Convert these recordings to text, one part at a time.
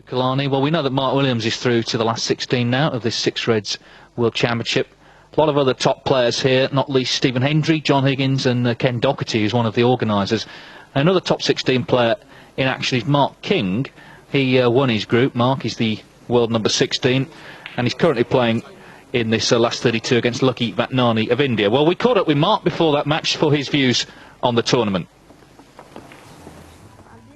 Kalani. Well, we know that Mark Williams is through to the last 16 now of this Six Reds World Championship. A lot of other top players here, not least Stephen Hendry, John Higgins and Ken Doherty, who's one of the organisers. Another top 16 player in action is Mark King. He won his group. Mark is the world number 16 and he's currently playing in this last 32 against Lucky Vatnani of India. Well, we caught up with Mark before that match for his views on the tournament.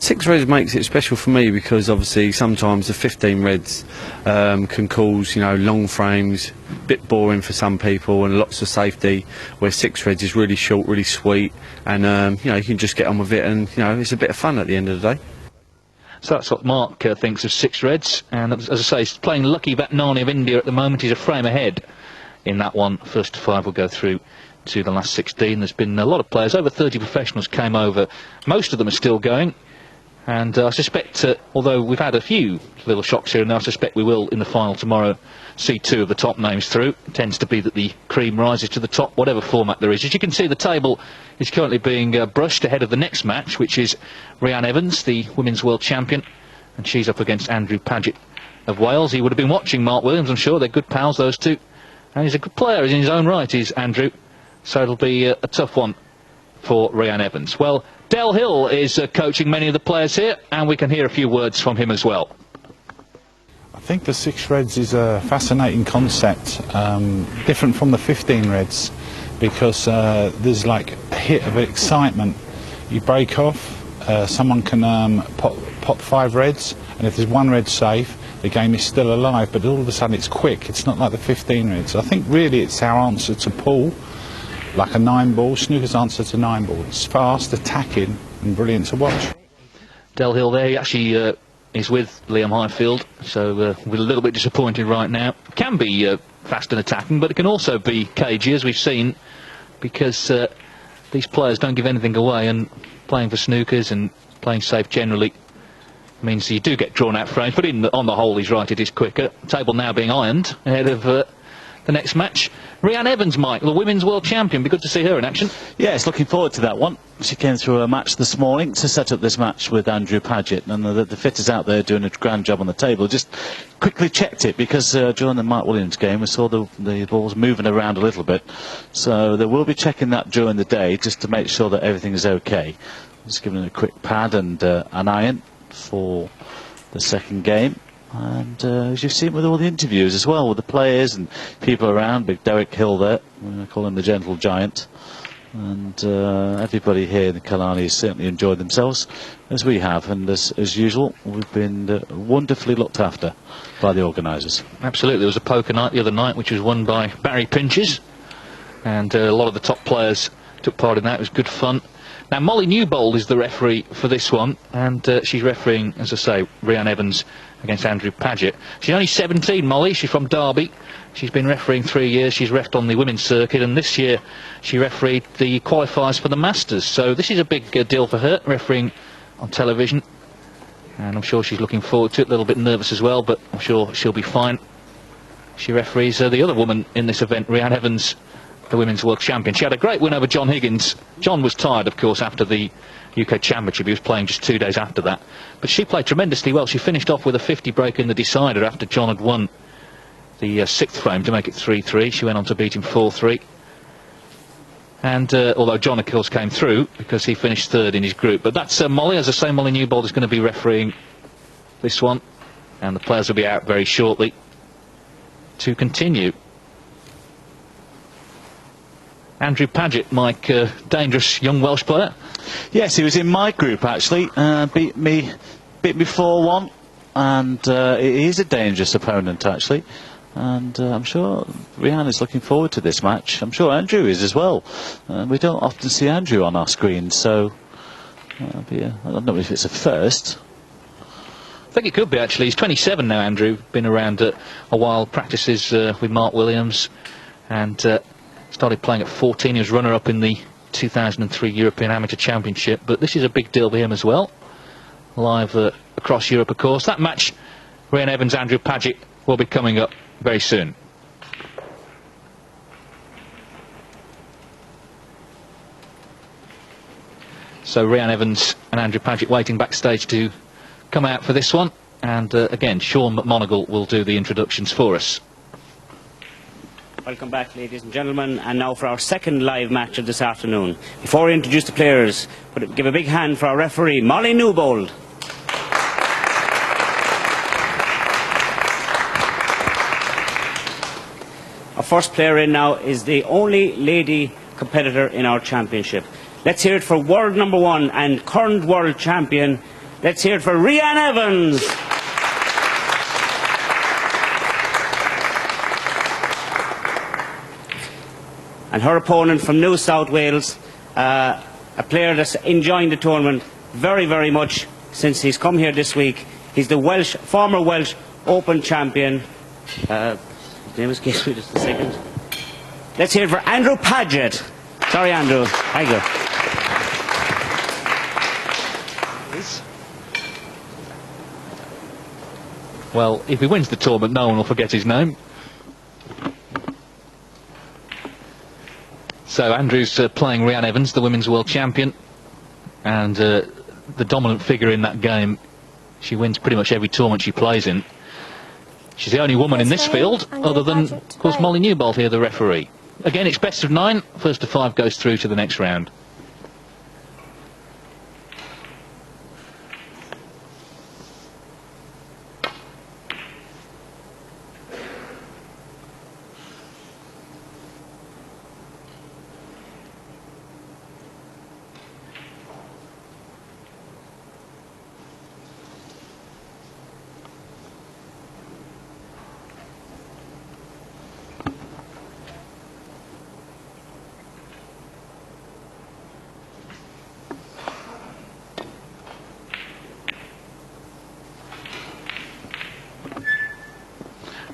Six Reds makes it special for me because obviously sometimes the 15 Reds can cause, you know, long frames, a bit boring for some people and lots of safety, where Six Reds is really short, really sweet, and you know, you can just get on with it and, you know, it's a bit of fun at the end of the day. So that's what Mark thinks of Six Reds, and as I say, he's playing Lucky Vatnani of India at the moment. He's a frame ahead in that one. First to five will go through to the last 16. There's been a lot of players, over 30 professionals came over. Most of them are still going. And I suspect, although we've had a few little shocks here and there, I suspect we will, in the final tomorrow, see two of the top names through. It tends to be that the cream rises to the top, whatever format there is. As you can see, the table is currently being brushed ahead of the next match, which is Reanne Evans, the Women's World Champion, and she's up against Andrew Pagett of Wales. He would have been watching Mark Williams, I'm sure. They're good pals, those two. And he's a good player in his own right, is Andrew. So it'll be a tough one for Reanne Evans. Well, Del Hill is coaching many of the players here, and we can hear a few words from him as well. I think the Six Reds is a fascinating concept, different from the 15 Reds, because there's like a hit of excitement. You break off, someone can pop 5 Reds, and if there's 1 Red safe, the game is still alive, but all of a sudden it's quick. It's not like the 15 Reds. I think really it's our answer to pool. Like a 9-ball, snooker's answer to 9-ball. It's fast, attacking, and brilliant to watch. Del Hill there, he actually is with Liam Highfield, so we're a little bit disappointed right now. Can be fast and attacking, but it can also be cagey, as we've seen, because these players don't give anything away, and playing for snookers and playing safe generally means you do get drawn out frames, but on the whole he's right, it is quicker. Table now being ironed ahead of the next match. Reanne Evans, Mike, the Women's World Champion. Be good to see her in action. Yes, looking forward to that one. She came through a match this morning to set up this match with Andrew Pagett, and the fitters out there doing a grand job on the table. Just quickly checked it, because during the Mark Williams game we saw the balls moving around a little bit, so they will be checking that during the day just to make sure that everything is okay. Just giving it a quick pad and an iron for the second game. And as you've seen with all the interviews as well, with the players and people around, big Derek Hill there, I call him the gentle giant, and everybody here in the Kalani has certainly enjoyed themselves, as we have, and as usual we've been wonderfully looked after by the organisers. Absolutely. There was a poker night the other night which was won by Barry Pinches, and a lot of the top players took part in that. It was good fun. Now, Molly Newbold is the referee for this one, and she's refereeing, as I say, Reanne Evans against Andrew Pagett. She's only 17, Molly. She's from Derby. She's been refereeing 3 years. She's refed on the women's circuit, and this year she refereed the qualifiers for the Masters. So this is a big deal for her, refereeing on television, and I'm sure she's looking forward to it. A little bit nervous as well, but I'm sure she'll be fine. She referees the other woman in this event, Reanne Evans, the Women's World Champion. She had a great win over John Higgins. John was tired, of course, after the UK Championship. He was playing just 2 days after that. But she played tremendously well. She finished off with a 50 break in the decider after John had won the 6th frame to make it 3-3. She went on to beat him 4-3. And although John, of course, came through because he finished 3rd in his group. But that's Molly. As I say, Molly Newbold is going to be refereeing this one. And the players will be out very shortly to continue. Andrew Pagett, Mike, dangerous young Welsh player. Yes, he was in my group actually. Beat me 4-1, and he's a dangerous opponent actually. And I'm sure Reanne is looking forward to this match. I'm sure Andrew is as well. We don't often see Andrew on our screen, so I don't know if it's a first. I think it could be actually. He's 27 now, Andrew. Been around a while. Practices with Mark Williams, and started playing at 14. He was runner-up in the 2003 European Amateur Championship, but this is a big deal for him as well. Live across Europe, of course. That match, Reanne Evans, Andrew Pagett, will be coming up very soon. So Reanne Evans and Andrew Pagett waiting backstage to come out for this one. And again, Sean McMonagle will do the introductions for us. Welcome back, ladies and gentlemen, and now for our second live match of this afternoon. Before we introduce the players, give a big hand for our referee, Molly Newbold. Our first player in now is the only lady competitor in our championship. Let's hear it for world number 1 and current world champion. Let's hear it for Reanne Evans. And her opponent from New South Wales, a player that's enjoying the tournament very, very much since he's come here this week. He's the former Welsh Open champion. His name escapes me just a second. Let's hear it for Andrew Pagett. Sorry, Andrew. There you go. Well, if he wins the tournament, no one will forget his name. So Andrew's playing Reanne Evans, the women's world champion, and the dominant figure in that game. She wins pretty much every tournament she plays in. She's the only woman in this field, other than, of course, Molly Newbold here, the referee. Again, it's best of 9. First to 5 goes through to the next round.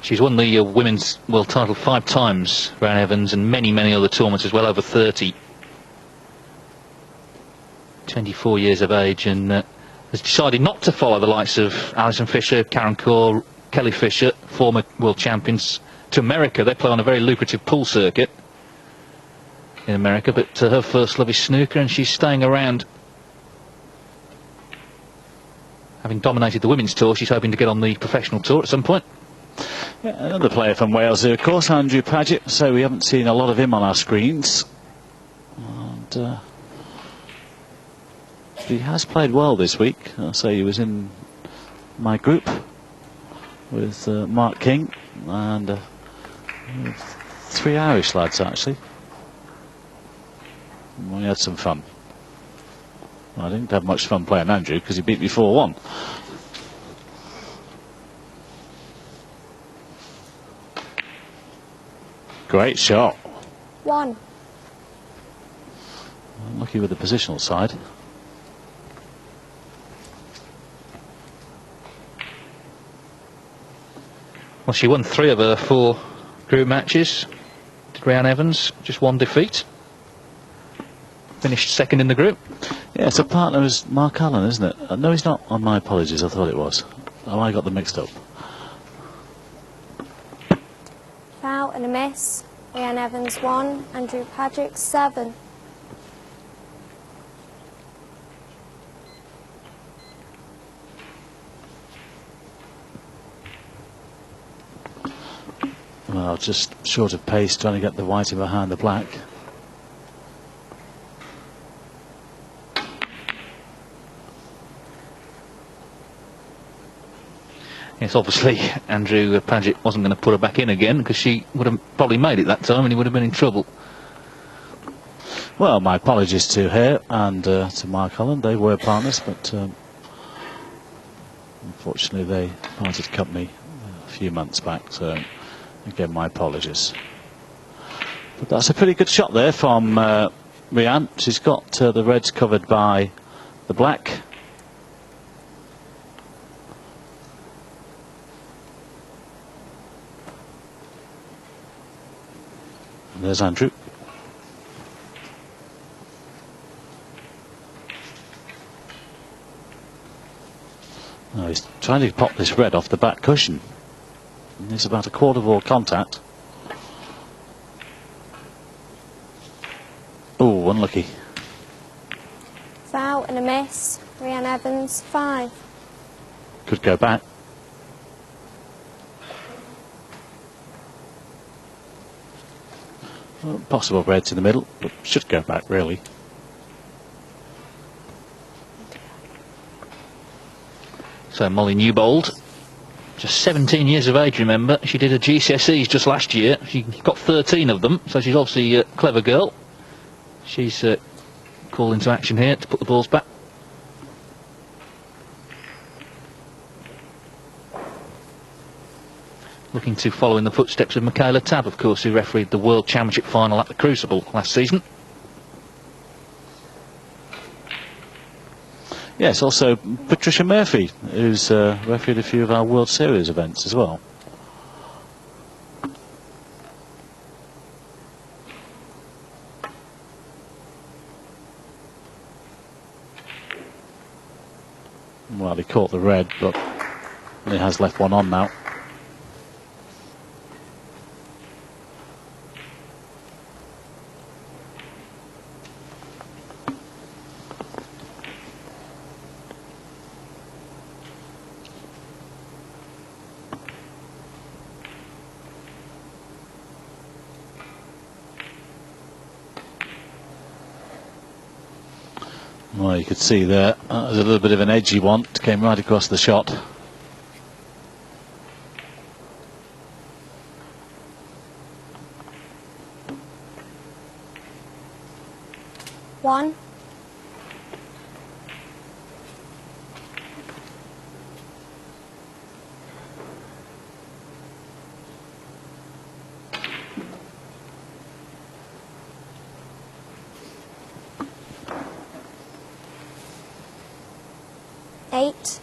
She's won the women's world title 5 times, Reanne Evans, and many, many other tournaments as well, over 30. 24 years of age, and has decided not to follow the likes of Alison Fisher, Karen Corr, Kelly Fisher, former world champions, to America. They play on a very lucrative pool circuit in America, but her first love is snooker, and she's staying around. Having dominated the women's tour, she's hoping to get on the professional tour at some point. Yeah, another player from Wales here, of course, Andrew Pagett. So we haven't seen a lot of him on our screens. And he has played well this week. I'll say he was in my group with Mark King and with 3 Irish lads, actually. We had some fun. Well, I didn't have much fun playing Andrew because he beat me 4-1. Great shot. 1. Lucky with the positional side. Well, she won 3 of her 4 group matches. Reanne Evans, just 1 defeat. Finished second in the group. Yeah, so partner is Mark Allen, isn't it? No, he's not. On my apologies, I thought it was. Oh, I got them mixed up. Foul and a miss. Reanne Evans 1, Andrew Pagett 7. Well, just short of pace, trying to get the white in behind the black. Yes, obviously Andrew Pagett wasn't going to put her back in again, because she would have probably made it that time and he would have been in trouble. Well, my apologies to her and to Mark Allen. They were partners, but unfortunately they parted company a few months back, so again, my apologies. But that's a pretty good shot there from Reanne. She's got the reds covered by the black. And there's Andrew. Now he's trying to pop this red off the back cushion. And there's about a quarter ball contact. Oh, unlucky. Foul and a miss. Reanne Evans 5. Could go back. Possible reds in the middle, but should go back really. So Molly Newbold, just 17 years of age, remember. She did her GCSEs just last year. She got 13 of them, so she's obviously a clever girl. She's called into action here to put the balls back. Looking to follow in the footsteps of Michaela Tabb, of course, who refereed the World Championship final at the Crucible last season. Yes, also Patricia Murphy, who's refereed a few of our World Series events as well. Well, he caught the red, but he has left one on now. Well, you could see there, there's a little bit of an edgy one, came right across the shot. One. Eight.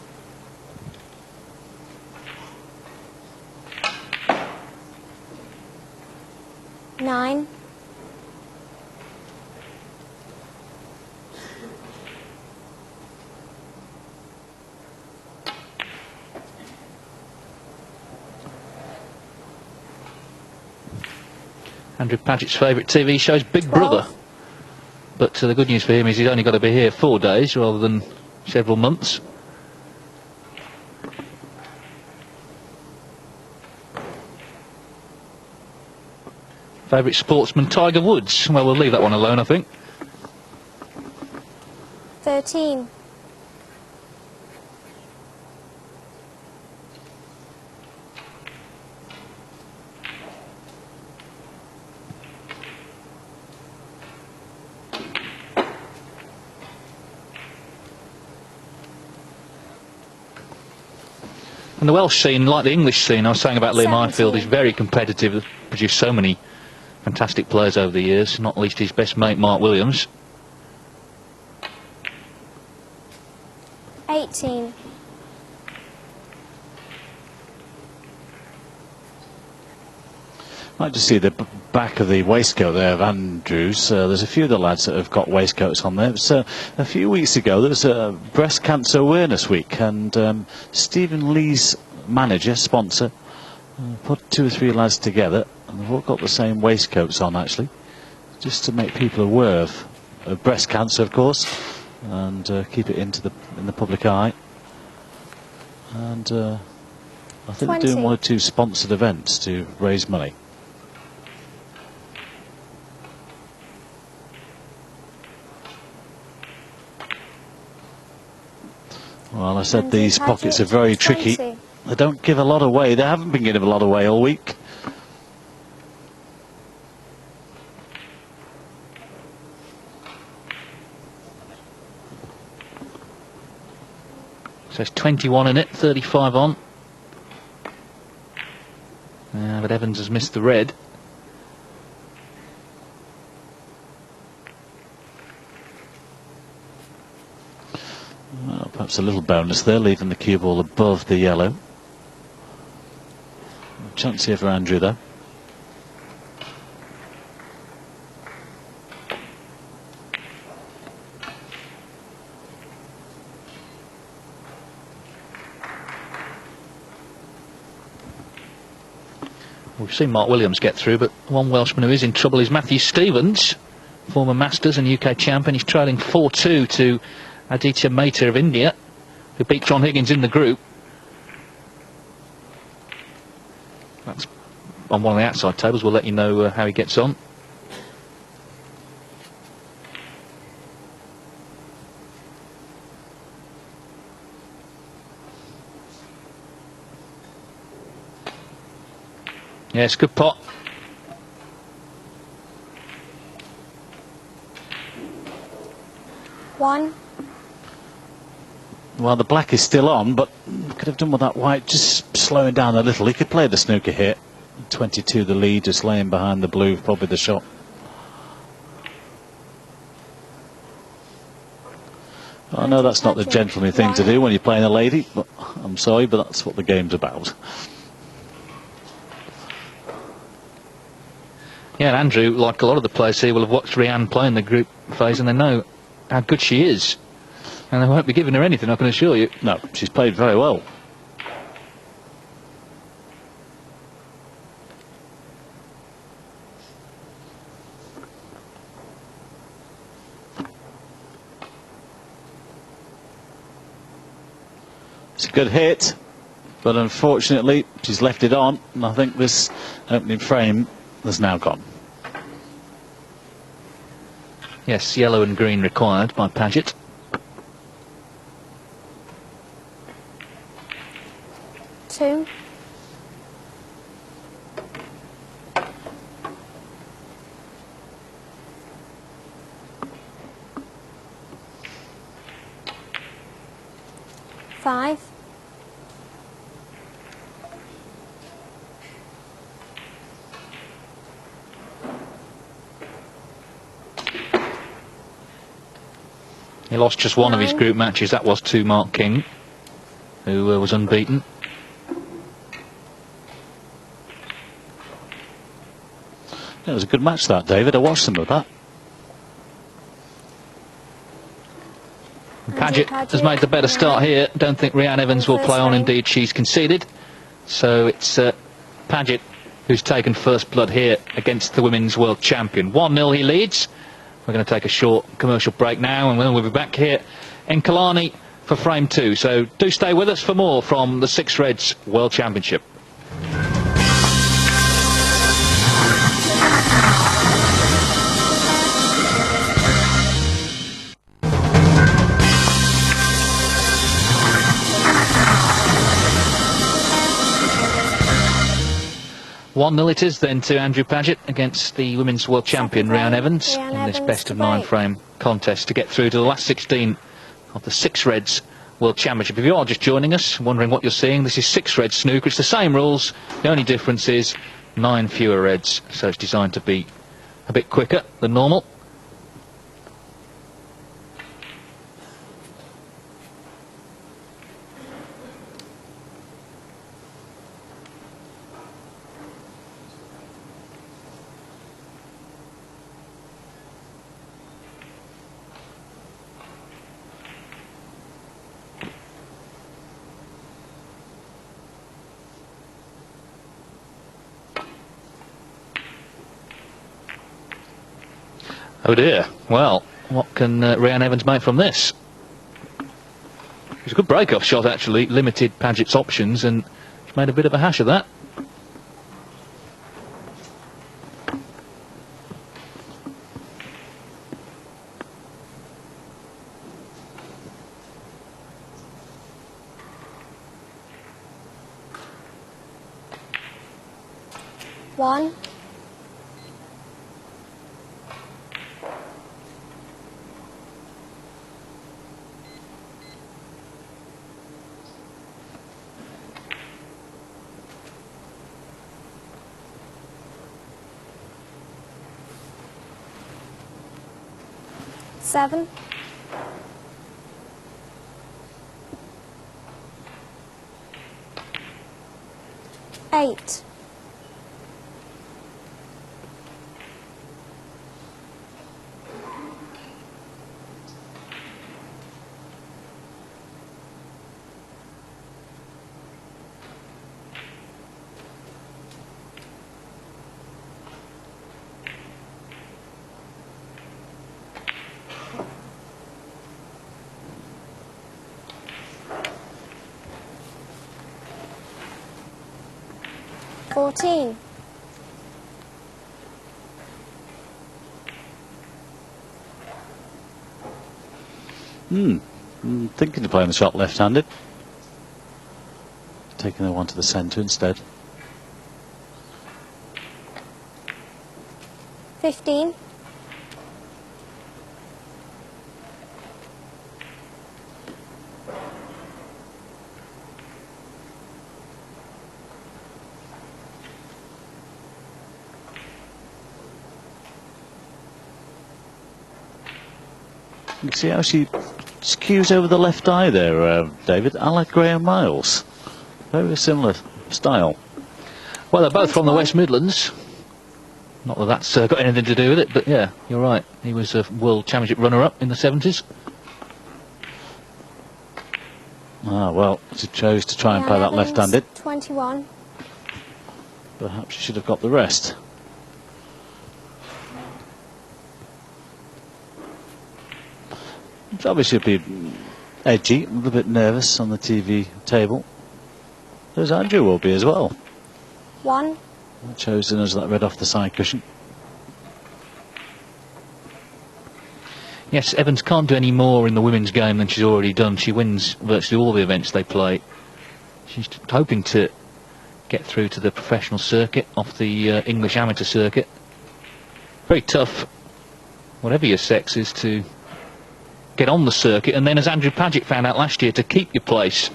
Nine. Andrew Pagett's favourite TV show is Big Brother. But the good news for him is he's only got to be here 4 days rather than several months. Favourite sportsman, Tiger Woods. Well, we'll leave that one alone, I think. 13. And the Welsh scene, like the English scene, I was saying about Liam 17. Ifield, is very competitive. They've produced so many fantastic players over the years, not least his best mate, Mark Williams. 18. I like to see the back of the waistcoat there of Andrews. There's a few of the lads that have got waistcoats on there. So a few weeks ago there was a breast cancer awareness week, and Stephen Lee's manager, sponsor, put 2 or 3 lads together, and they've all got the same waistcoats on actually, just to make people aware of breast cancer, of course, and keep it in the public eye. And I think 20. they're doing 1 or 2 sponsored events to raise money. Well, I said these pockets are very tricky. 20. They don't give a lot away. They haven't been giving a lot away all week. So there's 21 in it, 35 on. But Evans has missed the red. Well, perhaps a little bonus there, leaving the cue ball above the yellow. Chance here for Andrew, though. We've seen Mark Williams get through, but one Welshman who is in trouble is Matthew Stevens, former Masters and UK champion. He's trailing 4-2 to Aditya Mehta of India, who beat John Higgins in the group. That's on one of the outside tables. We'll let you know how he gets on. Yes, good pot. One. Well, the black is still on, but could have done with that white just slowing down a little. He could play the snooker here. 22 the lead, just laying behind the blue, probably the shot. I know that's not the gentlemanly thing to do when you're playing a lady, but I'm sorry, but that's what the game's about. Yeah, and Andrew, like a lot of the players here, will have watched Reanne play in the group phase and they know how good she is. And they won't be giving her anything, I can assure you. No, she's played very well. It's a good hit, but unfortunately she's left it on, and I think this opening frame has now gone. Yes, yellow and green required by Pagett. Two. Five. He lost just one of his group matches. That was to Mark King, who was unbeaten. It was a good match that, David. I watched some of that. Pagett has made the better start here. Don't think Reanne Evans will play on. Indeed, she's conceded. So it's Pagett who's taken first blood here against the women's world champion. 1-0 he leads. We're going to take a short commercial break now, and then we'll be back here in Killarney for frame 2. So do stay with us for more from the Six Reds World Championship. One 0 it is then to Andrew Pagett against the women's world champion Reanne Evans in this best of 9 frame contest to get through to the last 16 of the Six Reds World Championship. If you are just joining us, wondering what you're seeing, this is Six Reds snooker. It's the same rules. The only difference is 9 fewer reds, so it's designed to be a bit quicker than normal. Oh dear. Well, what can Reanne Evans make from this? It was a good break-off shot, actually. Limited Pagett's options, and she made a bit of a hash of that. One. Seven. Eight. $14. I'm thinking of playing the shot left-handed. Taking the one to the centre instead. 15. You can see how she skews over the left eye there, David, a la Graham Miles. Very similar style. Well, they're both from the West Midlands. Not that that's got anything to do with it, but yeah, you're right. He was a World Championship runner-up in the 70s. Ah, well, she chose to try and play that Evans, left-handed. 21. Perhaps she should have got the rest. It's obviously a bit edgy, a little bit nervous on the TV table. There's Andrew will be as well. 1. Chosen as that red off the side cushion. Yes, Evans can't do any more in the women's game than she's already done. She wins virtually all the events they play. She's hoping to get through to the professional circuit off the English amateur circuit. Very tough, whatever your sex is, to get on the circuit, and then, as Andrew Pagett found out last year, to keep your place.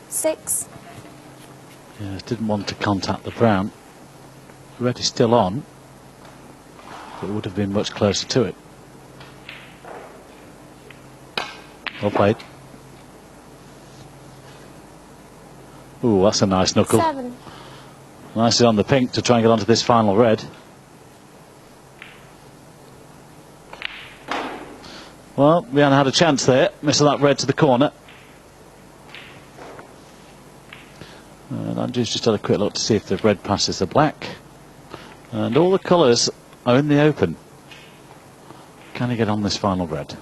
Six. Yeah, didn't want to contact the brown. The red is still on, but it would have been much closer to it. Well played. Ooh, that's a nice knuckle. 7. Nicely on the pink to try and get onto this final red. Well, Reanne had a chance there, missing that red to the corner. And Andrew's just had a quick look to see if the red passes the black. And all the colours are in the open. Can he get on this final red?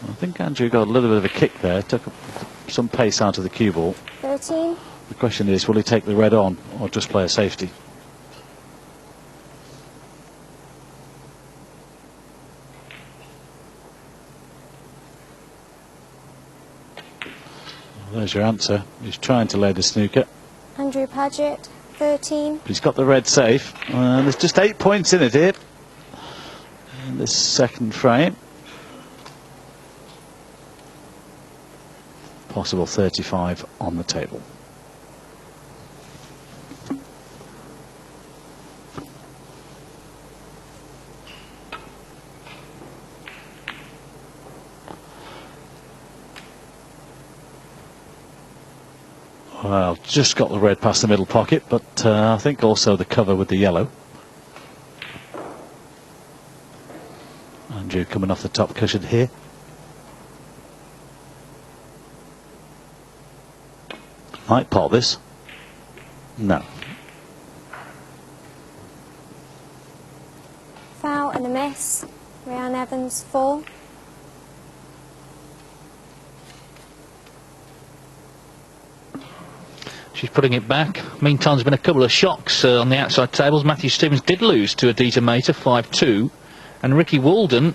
I think Andrew got a little bit of a kick there, took some pace out of the cue ball. 13. The question is, will he take the red on or just play a safety? Well, there's your answer. He's trying to lay the snooker. Andrew Pagett, 13. He's got the red safe. And there's just 8 points in it here. In this second frame. Possible 35 on the table. Well, just got the red past the middle pocket, but I think also the cover with the yellow. Andrew coming off the top cushion here. Might pot this. No. Foul and a miss. Reanne Evans, 4. She's putting it back. Meantime, there's been a couple of shocks on the outside tables. Matthew Stevens did lose to Adita Mater, 5-2. And Ricky Walden,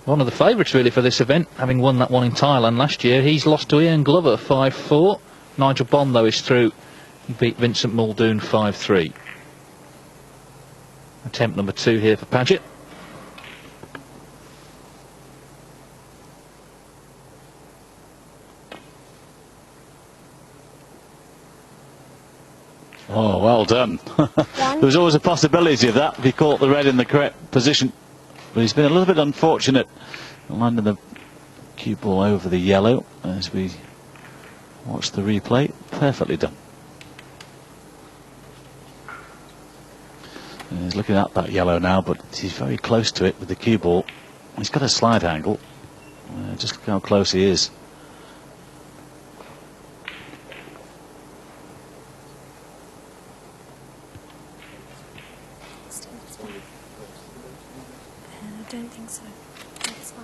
one of the favourites really for this event, having won that one in Thailand last year, he's lost to Ian Glover, 5-4. Nigel Bond, though, is through. He beat Vincent Muldoon 5-3. Attempt number 2 here for Pagett. Oh, well done. There was always a possibility of that if he caught the red in the correct position. But he's been a little bit unfortunate landing the cue ball over the yellow as we watch the replay. Perfectly done. And he's looking at that yellow now, but he's very close to it with the cue ball. He's got a slide angle. Just look how close he is. I don't think so. That's fine.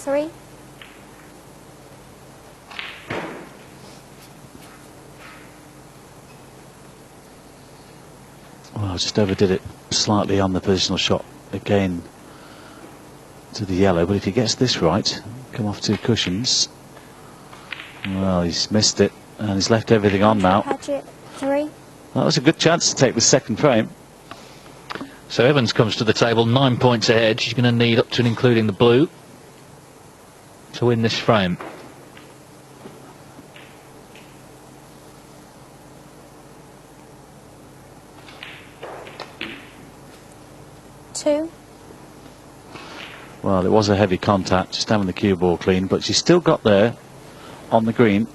3. Well, just overdid it slightly on the positional shot again to the yellow, but if he gets this right, come off 2 cushions. Well, he's missed it and he's left everything on now. Pagett, 3. That was a good chance to take the second frame. So Evans comes to the table 9 points ahead. She's going to need up to and including the blue to win this frame. Well, it was a heavy contact, just having the cue ball clean, but she still got there on the green.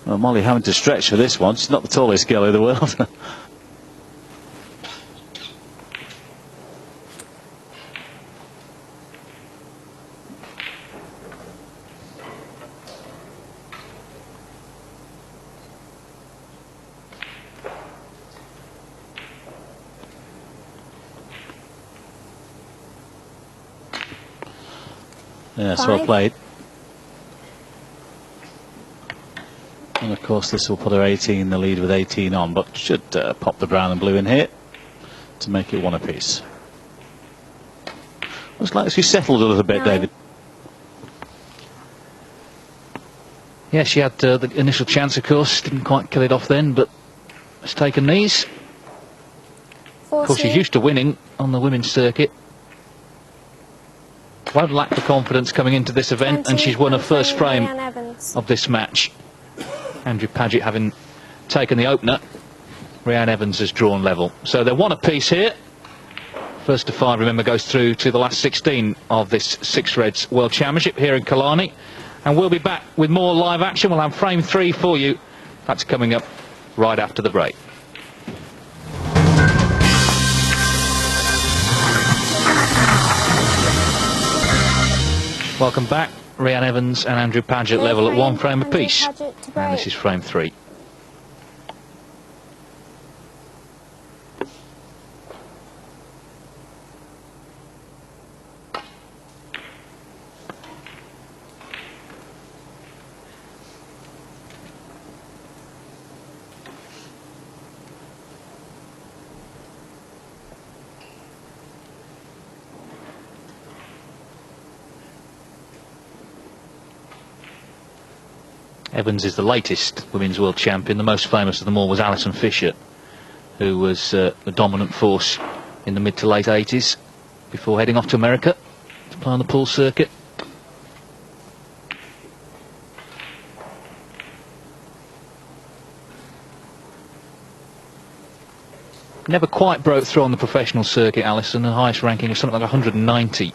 Well, Molly having to stretch for this one. She's not the tallest girl in the world. Yes, well played. And of course this will put her 18 in the lead with 18 on, but should pop the brown and blue in here to make it 1 apiece. Looks like she settled a little bit, 9. David. Yeah, she had the initial chance, of course, didn't quite kill it off then, but has taken these. 14. Of course, she's used to winning on the women's circuit. Won't lack the confidence coming into this event, 20, and she's won her first frame Reanne Evans. of this match. Andrew Pagett having taken the opener, Reanne Evans has drawn level. So they're 1 apiece here. First to 5, remember, goes through to the last 16 of this 6 Reds World Championship here in Killarney. And we'll be back with more live action. We'll have frame 3 for you. That's coming up right after the break. Welcome back. Reanne Evans and Andrew Pagett level at 1 frame apiece. And this is frame 3. Evans is the latest women's world champion. The most famous of them all was Alison Fisher, who was the dominant force in the mid to late 80s before heading off to America to play on the pool circuit. Never quite broke through on the professional circuit, Alison. The highest ranking was something like 190.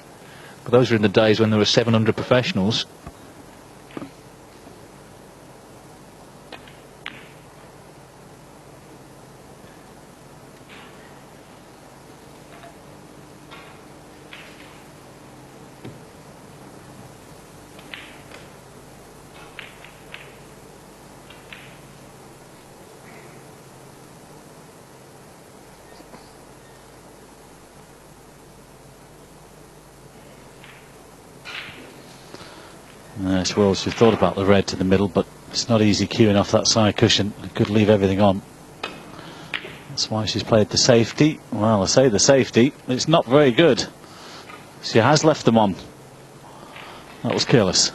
But those were in the days when there were 700 professionals. Yes, well, she thought about the red to the middle, but it's not easy queuing off that side cushion. It could leave everything on. That's why she's played the safety. Well, I say the safety. It's not very good. She has left them on. That was careless.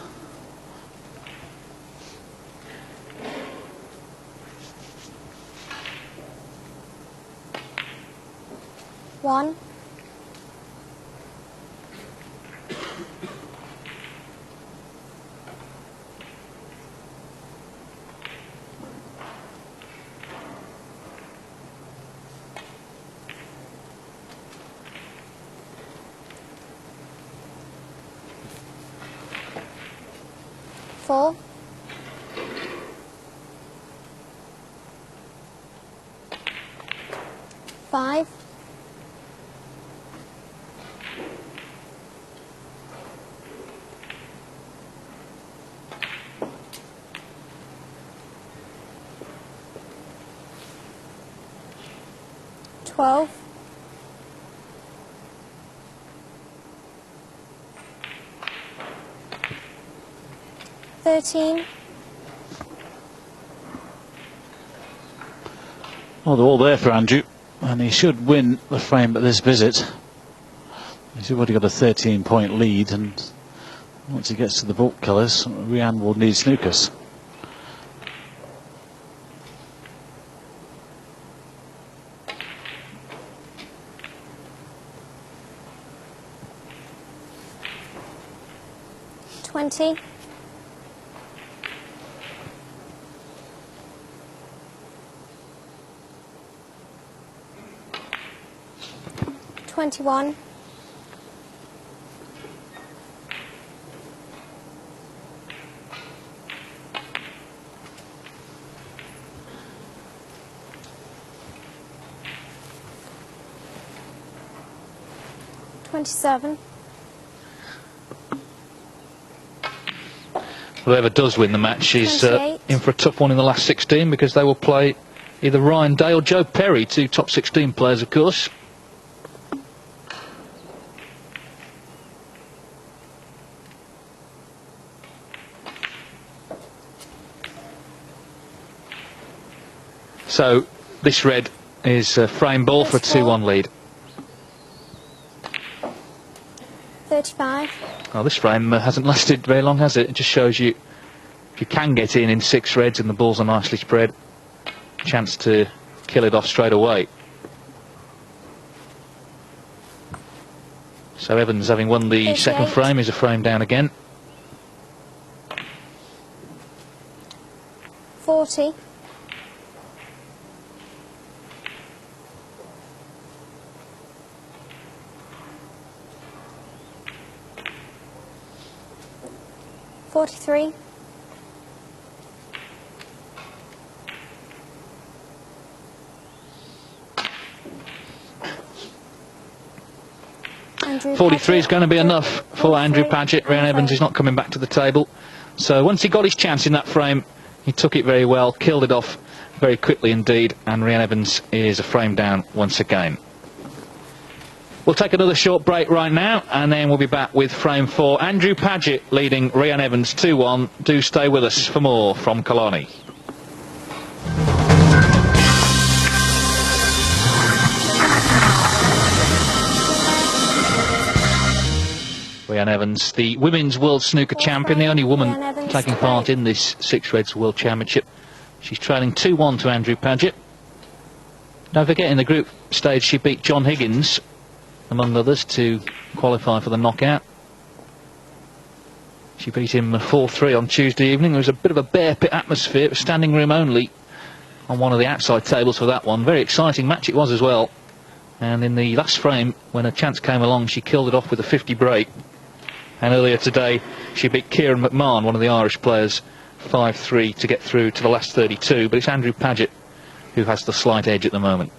One. Four. Five. 12. 13. Well, they're all there for Andrew, and he should win the frame at this visit. He's already got a 13-point lead, and once he gets to the baulk colours, Reanne will need snookers. $20. 21. 27. Whoever does win the match is 28. in for a tough one in the last 16, because they will play either Ryan Day or Joe Perry, two top 16 players, of course. So this red is a frame ball for a 2-1 lead. 35. Well, this frame hasn't lasted very long, has it? It just shows you, if you can get in 6 reds and the balls are nicely spread, chance to kill it off straight away. So Evans, having won the 38. second frame, is a frame down again. 40. 43. 43 is going to be enough for Andrew Pagett. Reanne Evans is not coming back to the table. So once he got his chance in that frame, he took it very well, killed it off very quickly indeed, and Reanne Evans is a frame down once again. We'll take another short break right now, and then we'll be back with frame 4. Andrew Pagett leading Reanne Evans 2-1. Do stay with us for more from Killarney. Reanne Evans, the Women's World Snooker Champion, the only woman taking part in this 6 Reds World Championship. She's trailing 2-1 to Andrew Pagett. Don't forget, in the group stage she beat John Higgins, among others, to qualify for the knockout. She beat him 4-3 on Tuesday evening. There was a bit of a bear pit atmosphere. It was standing room only on one of the outside tables for that one. Very exciting match it was as well. And in the last frame, when a chance came along, she killed it off with a 50 break. And earlier today, she beat Kieran McMahon, one of the Irish players, 5-3 to get through to the last 32. But it's Andrew Pagett who has the slight edge at the moment.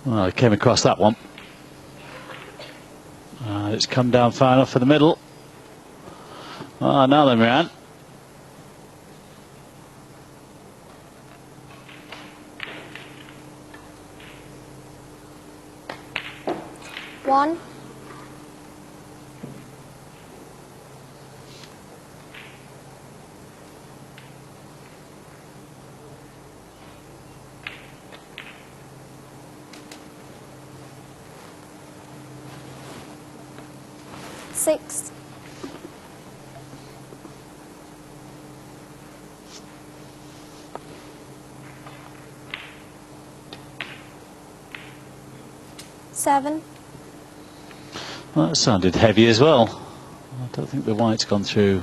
Well, I came across that one. It's come down far enough for the middle. Now then, Reanne. One. 6. 7. Well, that sounded heavy as well. I don't think the white's gone through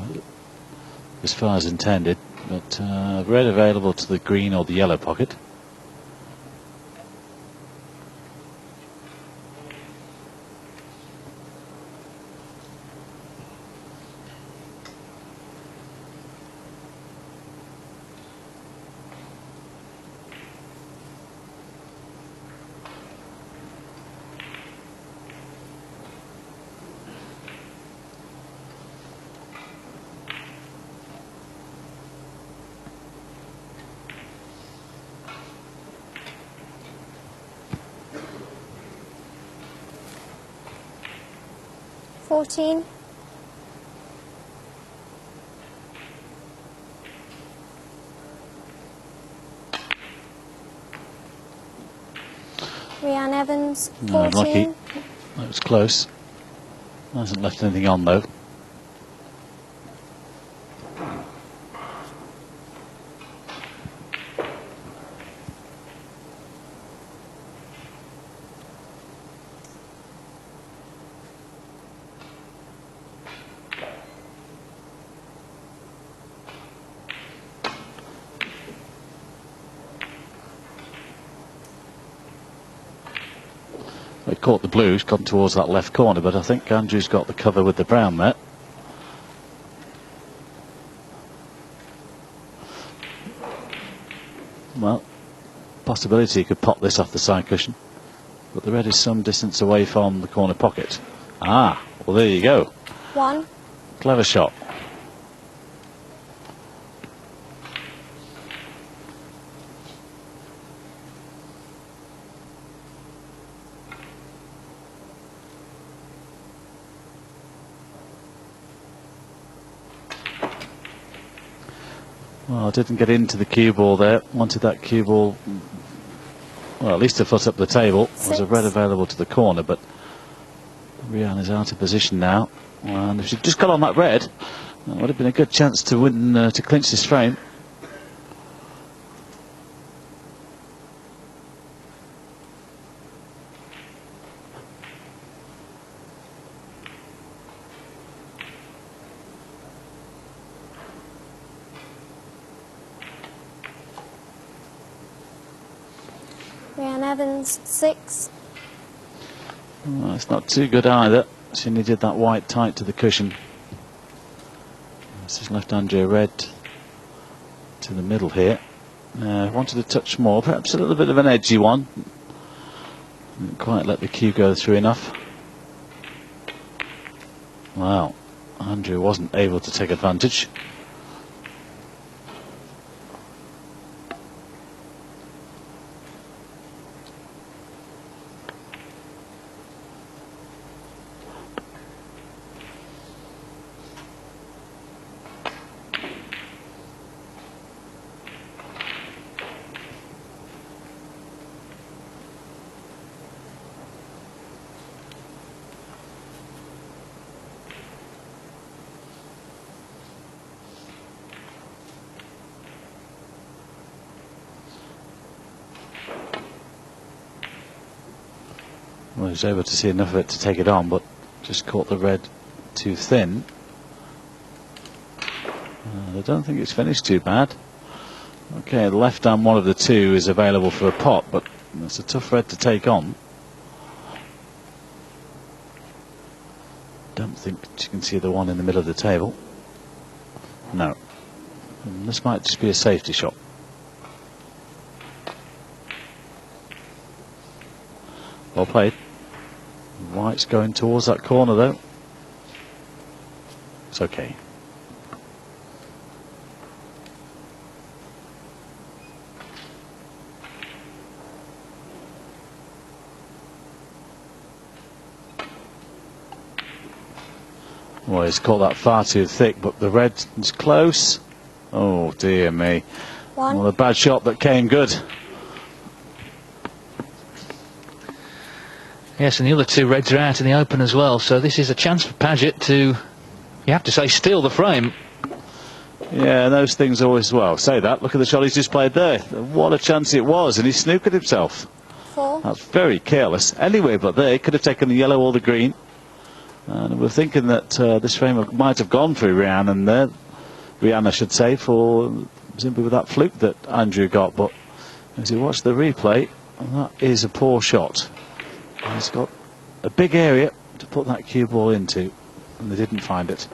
as far as intended, but red available to the green or the yellow pocket. 14. Reanne Evans, 14. No, unlucky. That was close. Hasn't left anything on though. They caught the blues, gone towards that left corner, but I think Andrew's got the cover with the brown there. Well, possibility he could pop this off the side cushion, but the red is some distance away from the corner pocket. Ah, well there you go. 1. Clever shot. Well, didn't get into the cue ball there. Wanted that cue ball, well, at least a foot up the table. Was a red available to the corner, but Reanne is out of position now. And if she'd just got on that red, that would have been a good chance to win, to clinch this frame. Reanne Evans, 6. Well, it's not too good either. She needed that white tight to the cushion. This has left Andrew red to the middle here. Wanted a touch more, perhaps a little bit of an edgy one. Didn't quite let the cue go through enough. Wow, Andrew wasn't able to take advantage. Well, he was able to see enough of it to take it on, but just caught the red too thin. I don't think it's finished too bad. Okay, the left hand one of the two is available for a pot, but it's a tough red to take on. Don't think you can see the one in the middle of the table. No. And this might just be a safety shot. Well played. White's going towards that corner though. It's okay. Well, he's caught that far too thick, but the red is close. Oh dear me. 1. Well, a bad shot that came good. Yes, and the other two reds are out in the open as well, so this is a chance for Pagett to, you have to say, steal the frame. Yeah, those things always, well, say that. Look at the shot he's just played there. What a chance it was, and he snookered himself. 4. That's very careless. Anyway, but there, he could have taken the yellow or the green. And we're thinking that this frame might have gone through Reanne, and there, Reanne, I should say, for simply with that fluke that Andrew got. But as you watch the replay, that is a poor shot. He's got a big area to put that cue ball into, and they didn't find it.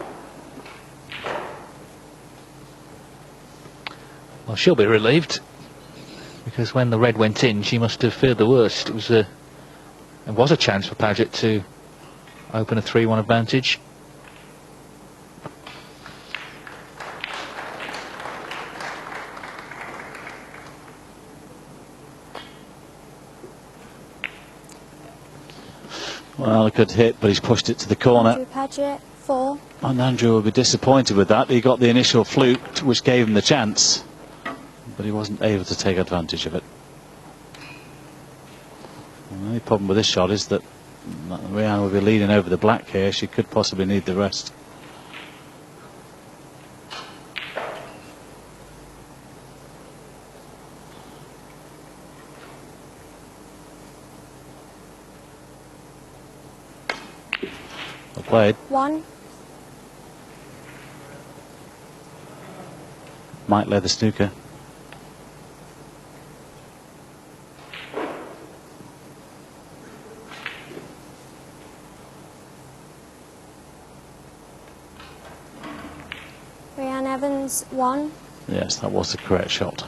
Well, she'll be relieved, because when the red went in, she must have feared the worst. It was a chance for Pagett to open a 3-1 advantage. Well, a good hit, but he's pushed it to the corner. Andrew Pagett, 4. And Andrew will be disappointed with that. He got the initial fluke, which gave him the chance, but he wasn't able to take advantage of it. And the only problem with this shot is that Reanne will be leading over the black here. She could possibly need the rest. Well played. 1. Might lay the snooker. Reanne Evans, 1. Yes, that was the correct shot.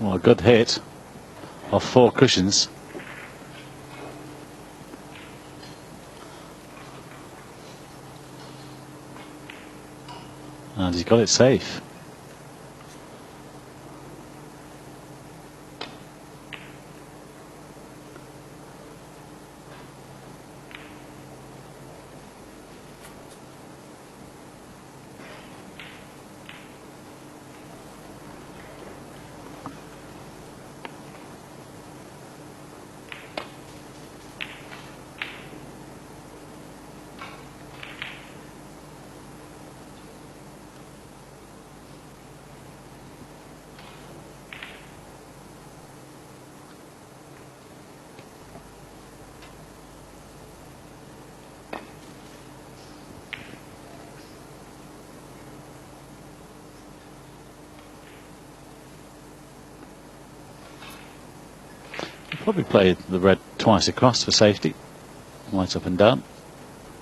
Well, a good hit off 4 cushions. And he's got it safe. Probably played the red twice across for safety, right up and down.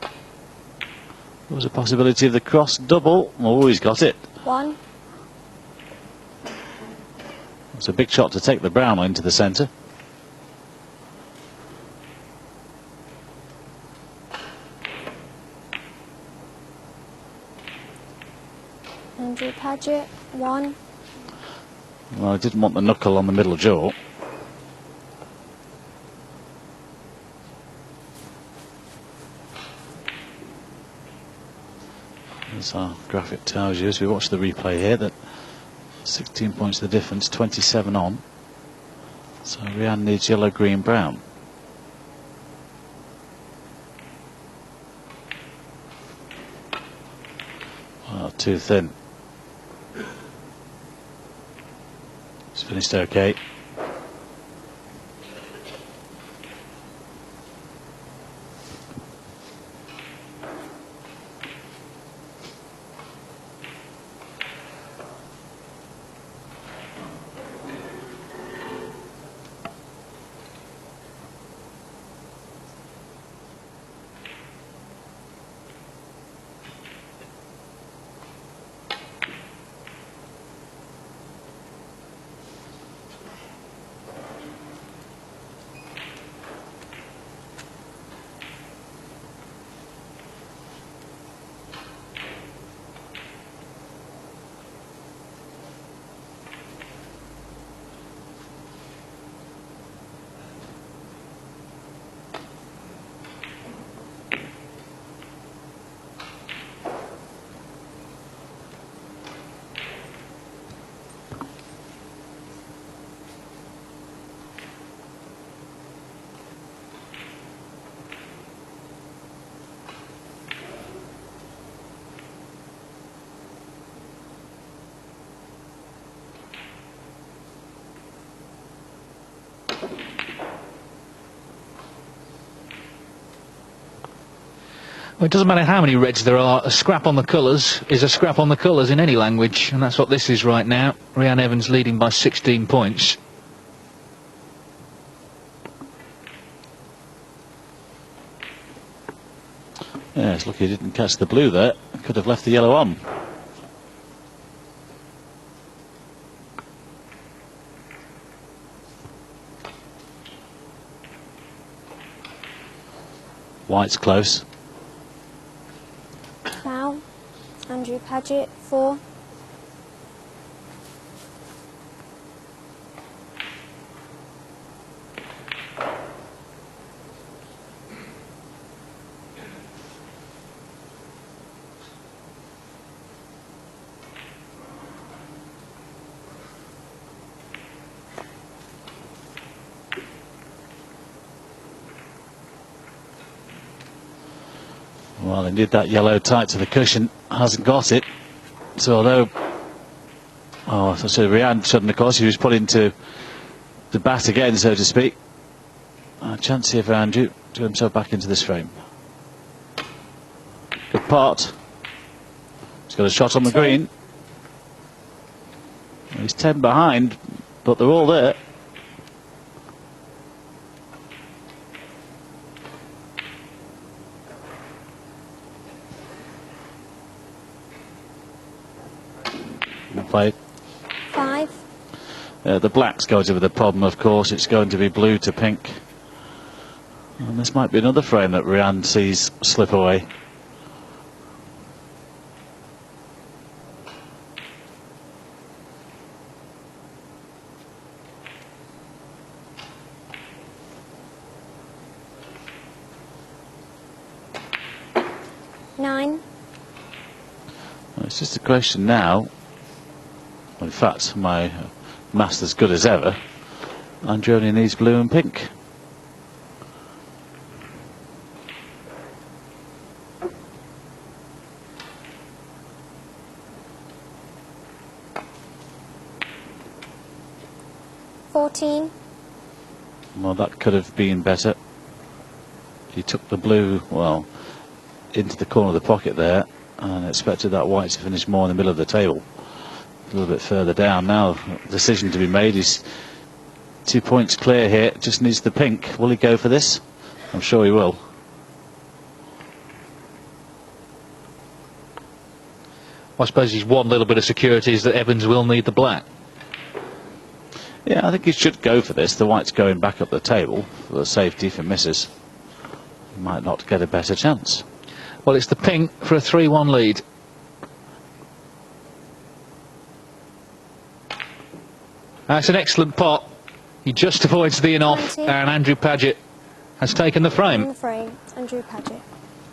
There was a possibility of the cross double. Oh, he's got it. 1. It's a big shot to take the brown into the centre. Andrew Pagett, 1. Well, I didn't want the knuckle on the middle jaw. As our graphic tells you as we watch the replay here, that 16 points the difference, 27 on. So Reanne needs yellow, green, brown. Well, too thin. It's finished okay. Well, it doesn't matter how many reds there are, a scrap on the colours is a scrap on the colours in any language, and that's what this is right now. Reanne Evans leading by 16 points. Yeah, it's lucky he didn't catch the blue there. Could have left the yellow on. White's close. Foul. Andrew Pagett, 4. Well, indeed, that yellow tight to the cushion hasn't got it. So although, so Reanne shouldn't, of course, he was put into the bat again, so to speak. A chance here for Andrew to get himself back into this frame. Good part. He's got a shot on the green. He's 10 behind, but they're all there. Played. 5. The black's going to be the problem, of course. It's going to be blue to pink. And this might be another frame that Reanne sees slip away. Nine. Well, it's just a question now. In fact, my math's as good as ever. Andrew only needs blue and pink. $14. Well, that could have been better. He took the blue, well, into the corner of the pocket there, and expected that white to finish more in the middle of the table. A little bit further down now. Decision to be made. He's 2 points clear here. Just needs the pink. Will he go for this? I'm sure he will. I suppose he's one little bit of security is that Evans will need the black. Yeah, I think he should go for this. The white's going back up the table for the safety for misses. He might not get a better chance. Well, it's the pink for a 3-1 lead. That's an excellent pot. He just avoids the in-off, and Andrew Pagett has taken the frame. In the frame, Andrew Pagett.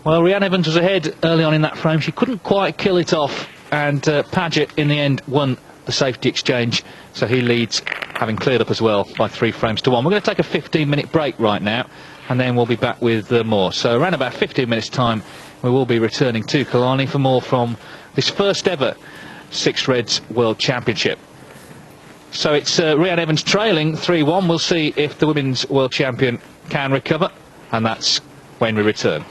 Well, Reanne Evans was ahead early on in that frame. She couldn't quite kill it off, and Pagett in the end won the safety exchange, so he leads, having cleared up as well, by 3 frames to 1. We're going to take a 15-minute break right now, and then we'll be back with more. So around about 15 minutes' time, we will be returning to Killarney for more from this first ever Six Reds World Championship. So it's Reanne Evans trailing 3-1. We'll see if the Women's World Champion can recover, and that's when we return.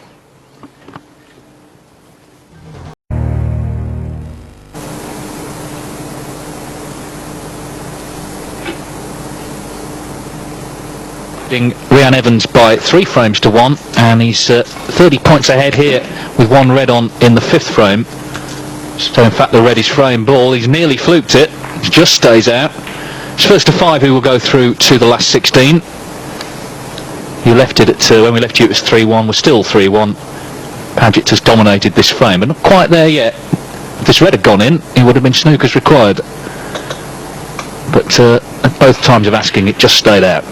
Reanne Evans by 3 frames to 1, and he's 30 points ahead here with 1 red on in the 5th frame. So in fact the red is frame ball. He's nearly fluked it. It just stays out. It's first to 5 who will go through to the last 16. You left it at 2. When we left you it was 3-1. We're still 3-1. Pagett has dominated this frame, but not quite there yet. If this red had gone in, it would have been snookers required. But at both times of asking, it just stayed out.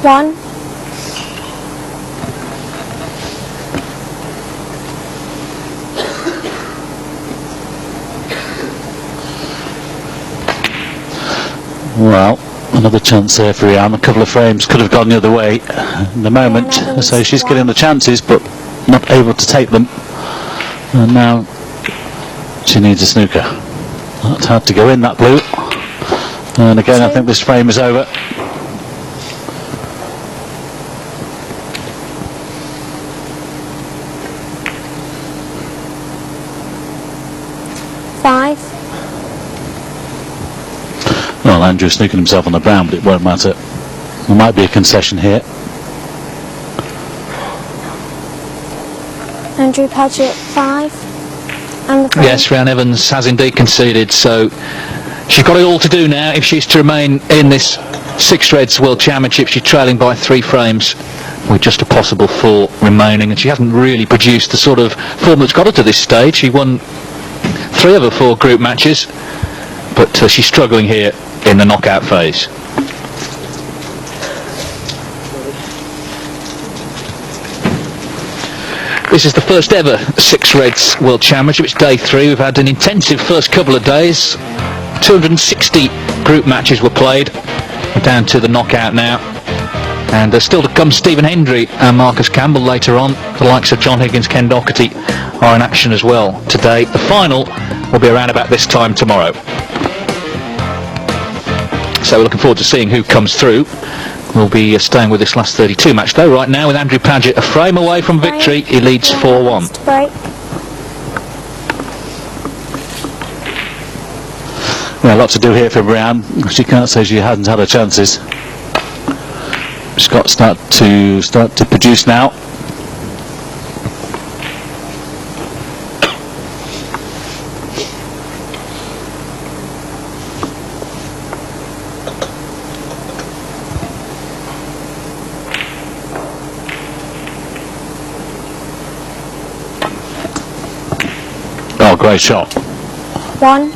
One. Well, another chance there for Reanne. A couple of frames could have gone the other way in the moment, so she's getting the chances but not able to take them, and now she needs a snooker. That had to go in, that blue, and again I think this frame is over. 5. Well, Andrew sneaking himself on the brown, but it won't matter. There might be a concession here. Andrew Pagett 5. And the frame. Yes, Reanne Evans has indeed conceded, so she's got it all to do now if she's to remain in this Six Reds World Championship. She's trailing by 3 frames with just a possible 4 remaining, and she hasn't really produced the sort of form that's got her to this stage. She won 3 of her 4 group matches, but she's struggling here in the knockout phase. This is the first ever Six Reds World Championship. It's day 3. We've had an intensive first couple of days. 260 group matches were played. We're down to the knockout now. And still to come, Stephen Hendry and Marcus Campbell later on. The likes of John Higgins, Ken Doherty are in action as well today. The final will be around about this time tomorrow. So we're looking forward to seeing who comes through. We'll be staying with this last 32 match though right now with Andrew Pagett a frame away from victory. He leads 4-1. Break. Well, a lot to do here for Reanne. She can't say she hasn't had her chances. She's got to start to produce now. Oh, great shot. 1.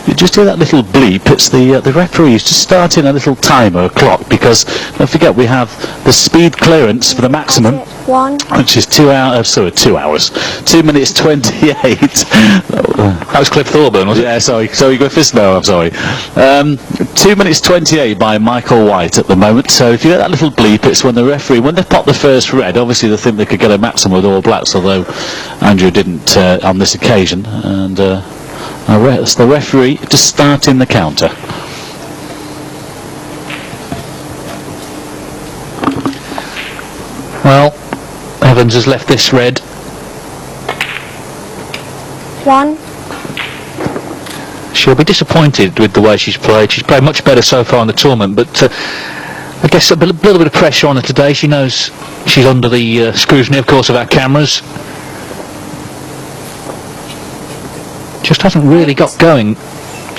You just hear that little bleep. It's the referee is just starting a little timer clock, because don't forget we have the speed clearance for the maximum, 1. which is 2 hours. 2 minutes 28. That was Cliff Thorburn, wasn't it? Yeah, sorry, Griffiths. No, I'm sorry. 2 minutes 28 by Michael White at the moment. So if you get that little bleep, it's when the referee, when they pop the first red, obviously they think they could get a maximum with All Blacks, although Andrew didn't on this occasion, and it's the referee just starting the counter. Well, Evans has left this red. 1. She'll be disappointed with the way she's played. She's played much better so far in the tournament, but I guess a little bit of pressure on her today. She knows she's under the scrutiny, of course, of our cameras. Just hasn't really got going,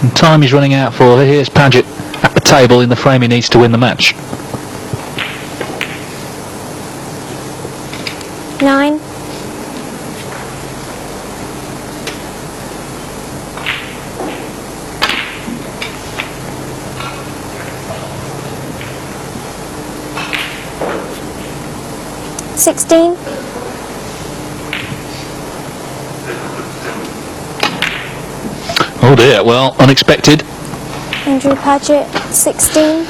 and time is running out for her. Here's Pagett at the table in the frame he needs to win the match. 9. 16. Oh dear, well, unexpected. Andrew Pagett 16.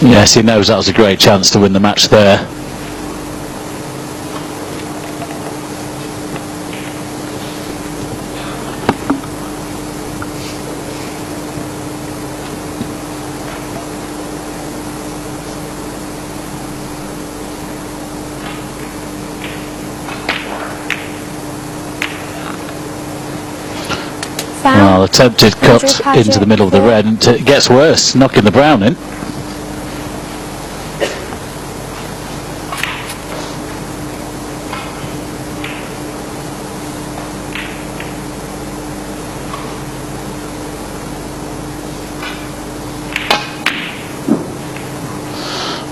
Yes, he knows that was a great chance to win the match there. Well, attempted cut into the middle of the red, and it gets worse, knocking the brown in.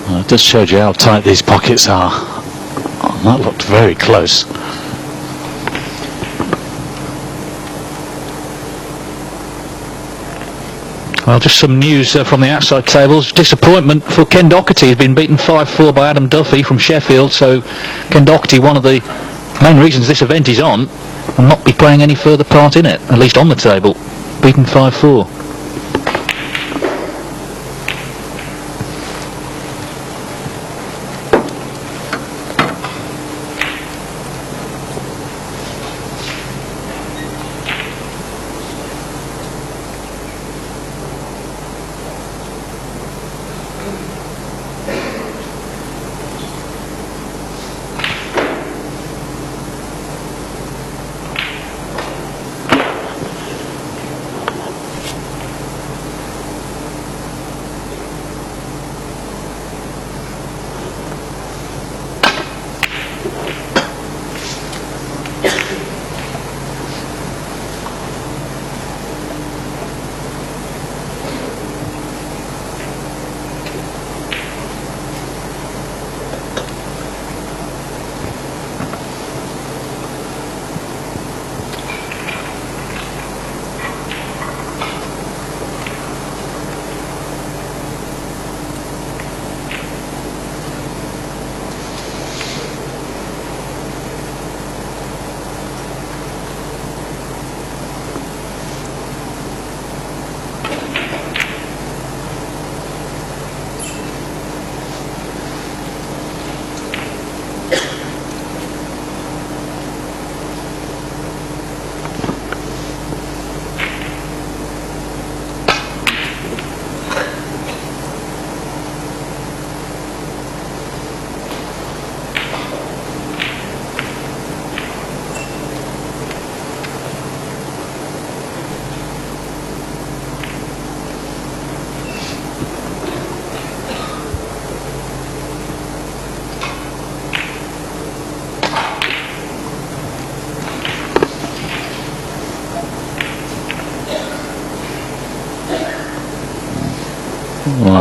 Well, it just showed you how tight these pockets are. Oh, that looked very close. Well, just some news from the outside tables. Disappointment for Ken Doherty. He's been beaten 5-4 by Adam Duffy from Sheffield, so Ken Doherty, one of the main reasons this event is on, will not be playing any further part in it, at least on the table. Beaten 5-4.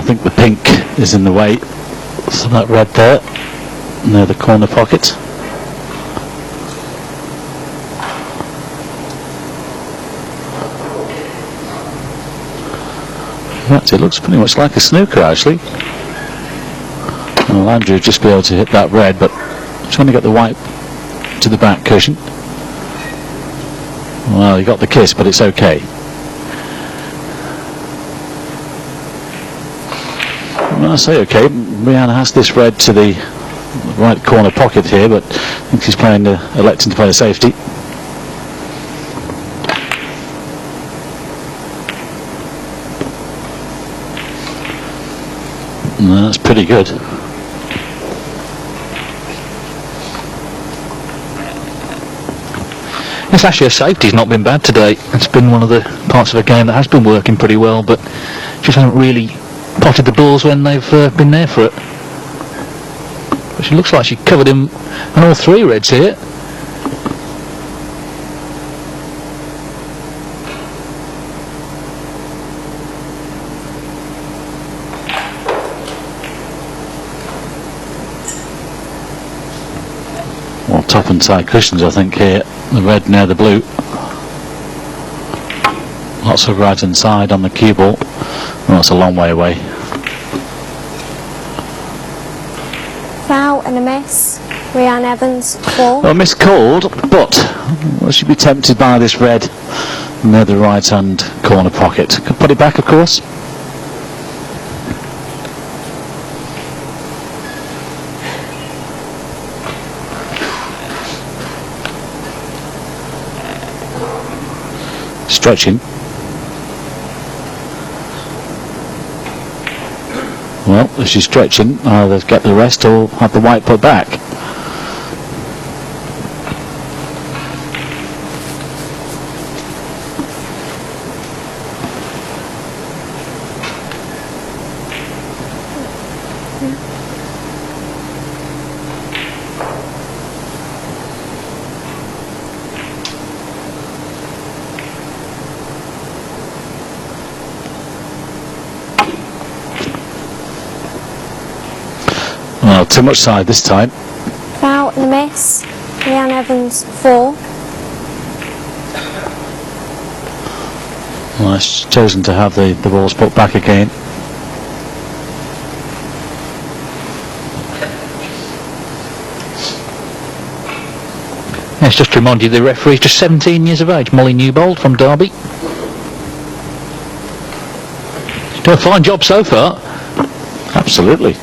think the pink is in the way. So that red there, near the corner pocket. In fact, it looks pretty much like a snooker, actually. Well, Andrew would just be able to hit that red, but trying to get the white to the back cushion. Well, he got the kiss, but it's okay. When I say okay, Reanne has this red to the right corner pocket here, but I think she's electing to play a safety. No, that's pretty good. It's actually a safety's not been bad today. It's been one of the parts of a game that has been working pretty well, but just haven't really potted the balls when they've been there for it. But she looks like she covered him on all three reds here. Well, top and side cushions, I think, here. The red near the blue. Lots of right hand side on the cue ball. Well, that's a long way away. Foul and a miss. Reanne Evans, 4. Well, miscalled, but will she be tempted by this red near the right hand corner pocket? Could put it back, of course. Stretching. Well, if she's stretching, either get the rest or have the white put back. Well, too much side this time. Foul and a miss. Reanne Evans, 4. Well, she's chosen to have the balls put back again. Yes, just to remind you, the referee is just 17 years of age, Molly Newbold from Derby. She's done a fine job so far. Absolutely.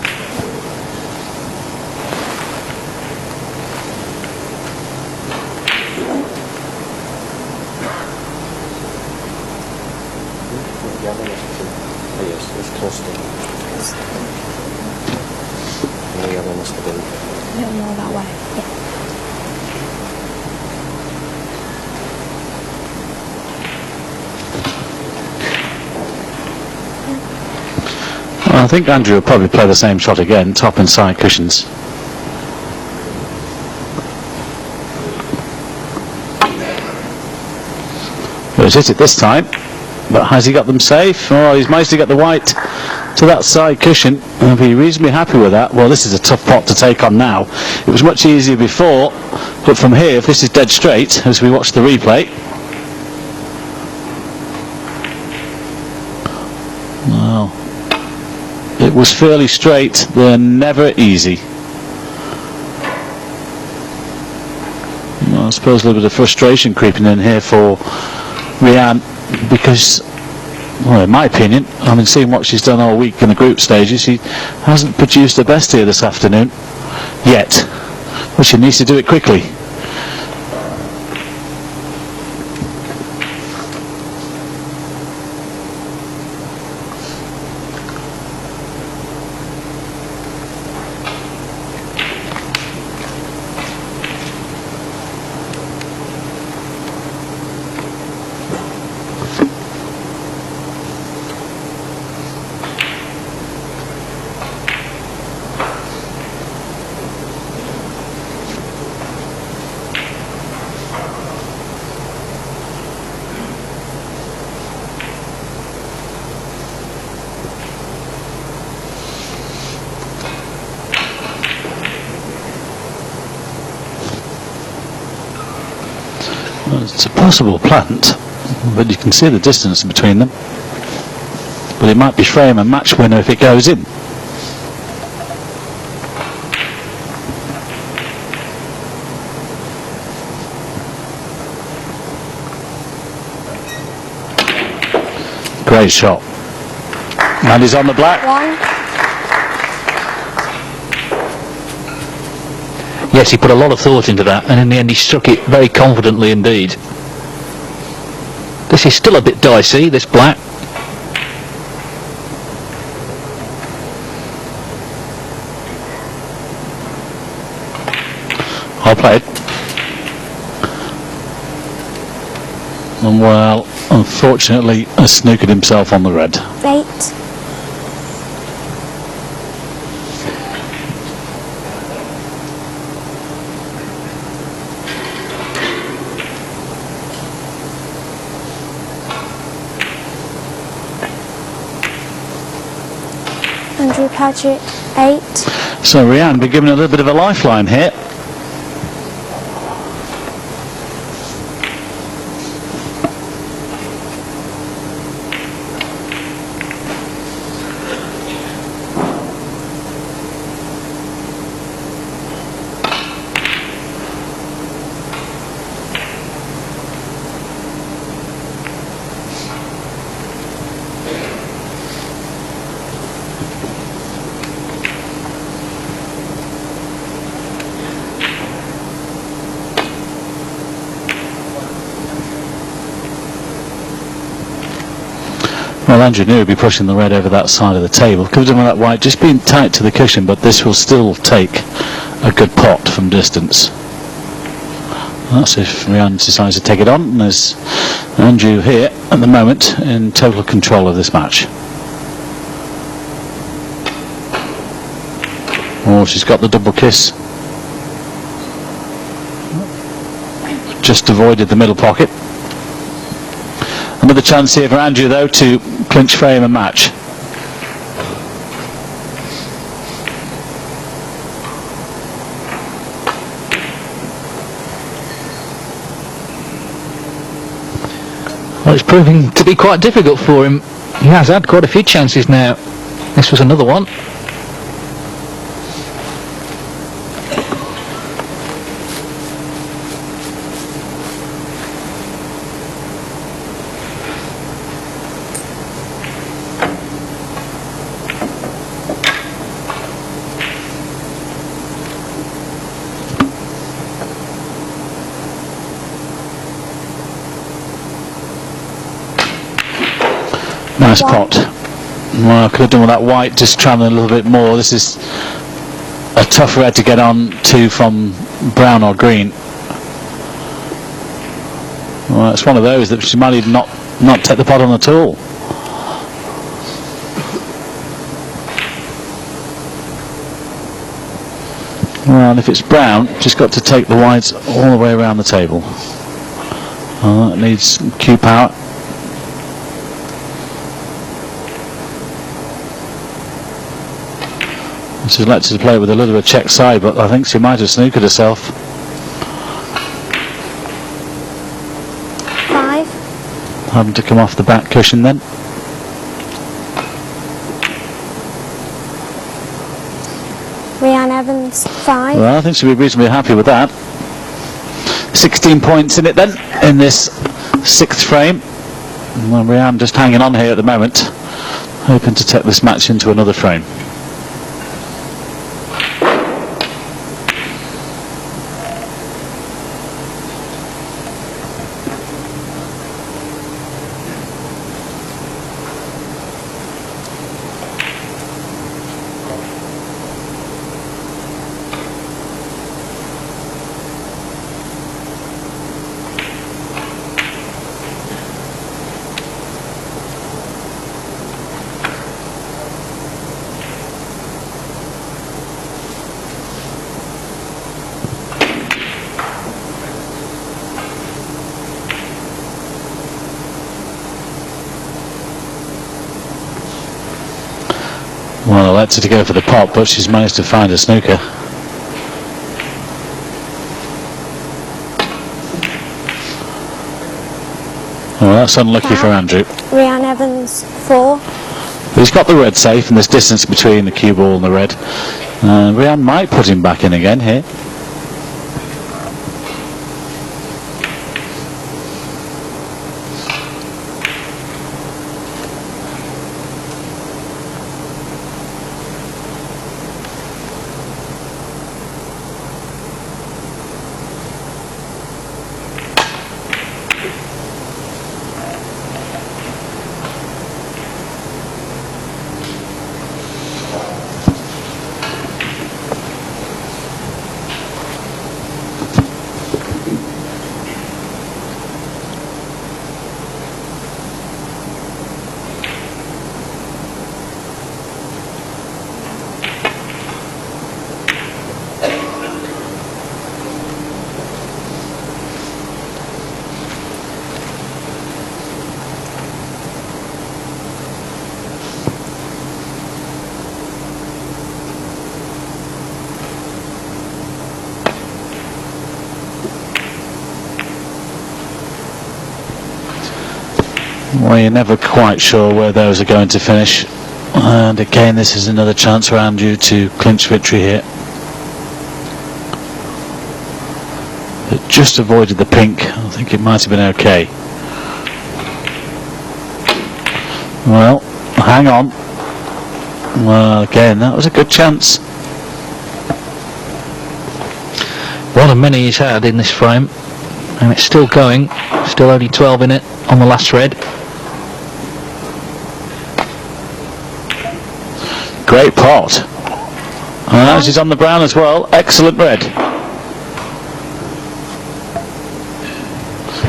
I think Andrew will probably play the same shot again, top and side cushions. He's hit it this time, but has he got them safe? Oh, he's managed to get the white to that side cushion. I'll be reasonably happy with that. Well, this is a tough pot to take on now. It was much easier before, but from here, if this is dead straight, as we watch the replay, well, it was fairly straight. They're never easy. Well, I suppose a little bit of frustration creeping in here for Reanne, because, well, in my opinion, having seen what she's done all week in the group stages, she hasn't produced her best here this afternoon yet. But she needs to do it quickly. Well, it's a possible plant, but you can see the distance between them. But it might be frame and match winner if it goes in. Great shot. And he's on the black. 1. Yes, he put a lot of thought into that, and in the end he struck it very confidently indeed. This is still a bit dicey, this black. Well played. And well, unfortunately, has snookered himself on the red. 8. Andrew Pagett, 8. So Reanne be given a little bit of a lifeline here. Well, Andrew knew he'd be pushing the red over that side of the table. Could have done with that white just being tight to the cushion, but this will still take a good pot from distance. That's if Reanne decides to take it on, and there's Andrew here at the moment in total control of this match. Oh, she's got the double kiss. Just avoided the middle pocket. Another chance here for Andrew, though, to clinch frame and match. Well, it's proving to be quite difficult for him. He has had quite a few chances now. This was another one. Nice pot. Well, I could have done with that white, just travelling a little bit more. This is a tough red to get on to from brown or green. Well, it's one of those that she might even not take the pot on at all. Well, and if it's brown, just got to take the whites all the way around the table. It needs cue power. She's elected to play with a little bit of check side, but I think she might have snookered herself. 5. Having to come off the back cushion then. Reanne Evans, 5. Well, I think she'll be reasonably happy with that. 16 points in it then, in this 6th frame. Well, Reanne just hanging on here at the moment, hoping to take this match into another frame. Well, I elected to go for the pot, but she's managed to find a snooker. That's unlucky for Andrew. Reanne Evans 4. He's got the red safe, and there's distance between the cue ball and the red. Reanne might put him back in again here. Well, you're never quite sure where those are going to finish, and again this is another chance for Andrew to clinch victory here. It just avoided the pink. I think it might have been okay. Well, hang on. Well, again, that was a good chance. One of many he's had in this frame, and it's still going. Still only 12 in it on the last red. Great pot. And she's on the brown as well. Excellent red.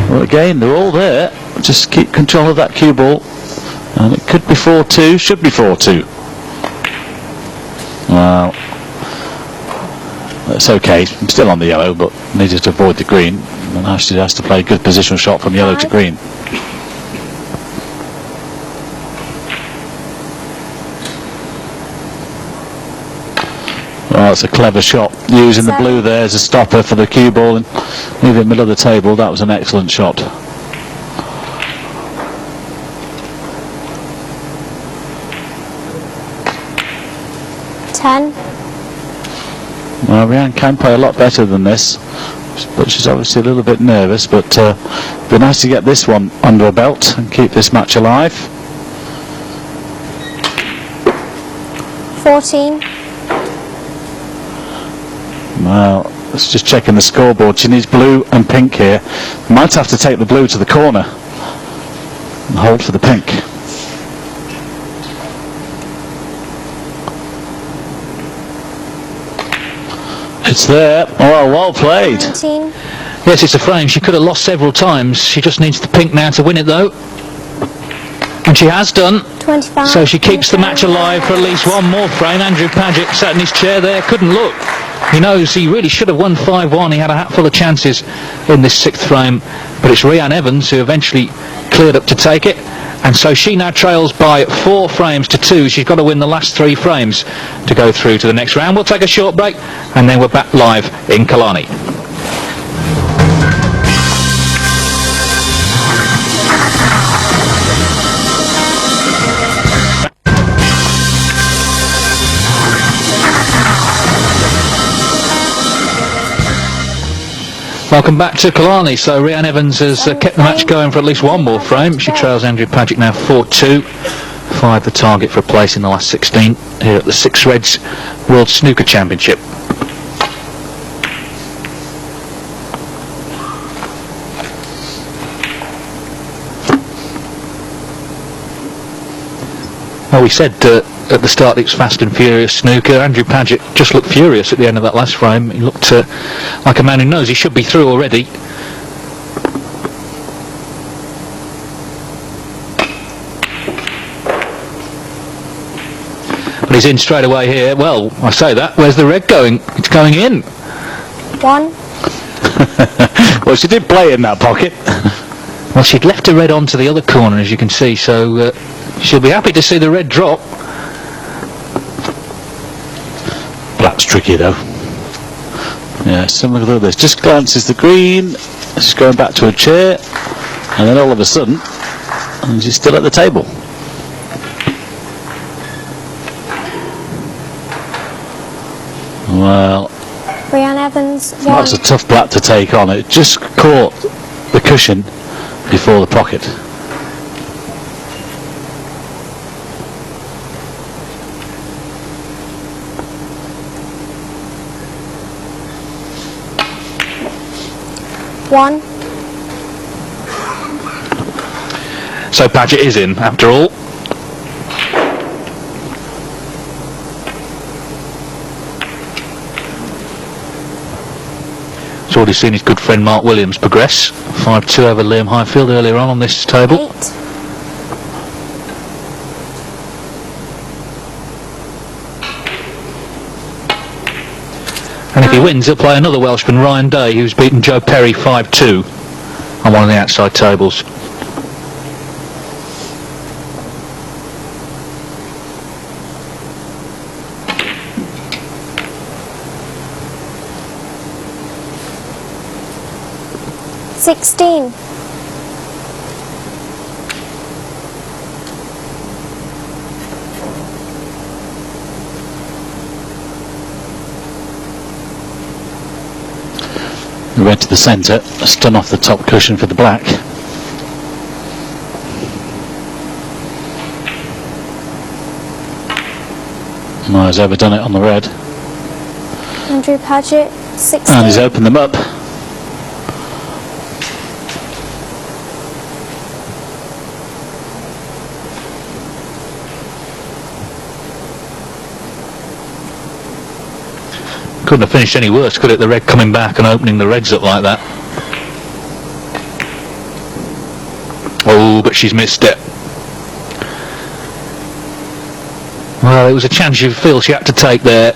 Well, again, they're all there. Just keep control of that cue ball. And it could be 4-2, should be 4-2. Well, it's okay. I'm still on the yellow, but needed to avoid the green. And Ashley has to play a good positional shot from yellow to green. Well, it's a clever shot, using the blue there as a stopper for the cue ball and leave it middle of the table. That was an excellent shot. Well, Reanne can play a lot better than this, but she's obviously a little bit nervous, but it'd be nice to get this one under her belt and keep this match alive. 14. Well, let's just checking the scoreboard. She needs blue and pink here. Might have to take the blue to the corner and hold for the pink. It's there. Oh, well played. 19. Yes, it's a frame. She could have lost several times. She just needs the pink now to win it, though. And she has done. 25. So she keeps the match alive for at least one more frame. Andrew Pagett sat in his chair there, couldn't look. He knows he really should have won 5-1. He had a hatful of chances in this sixth frame, but it's Reanne Evans who eventually cleared up to take it, and so she now trails by 4 frames to 2. She's got to win the last 3 frames to go through to the next round. We'll take a short break, and then we're back live in Killarney. Welcome back to Killarney. So Reanne Evans has kept the match going for at least one more frame. She trails Andrew Pagett now 4-2. 5 the target for a place in the last 16 here at the Six Reds World Snooker Championship. Well, we said at the start it's fast and furious snooker. Andrew Pagett just looked furious at the end of that last frame. He looked like a man who knows he should be through already. But he's in straight away here. Well, I say that. Where's the red going? It's going in. 1. Well, she did play in that pocket. Well, she'd left her red onto the other corner, as you can see, so she'll be happy to see the red drop. Black's tricky, though. Yeah, similar to this. Just glances the green. She's going back to her chair, and then all of a sudden, And she's still at the table. Well, Reanne Evans, 1. that's a tough black to take on. It just caught the cushion before the pocket. One. So Pagett is in, after all. He's already seen his good friend Mark Williams progress. 5-2 over Liam Highfield earlier on this table. 8. And if he wins, he'll play another Welshman, Ryan Day, who's beaten Joe Perry 5-2 on one of the outside tables. $16. We went to the centre, stun off the top cushion for the black. No, he's overdone it on the red. Andrew Pagett, 16. And he's opened them up. Couldn't have finished any worse, could it? The red coming back and opening the reds up like that. Oh, but she's missed it. Well, it was a chance you feel she had to take there.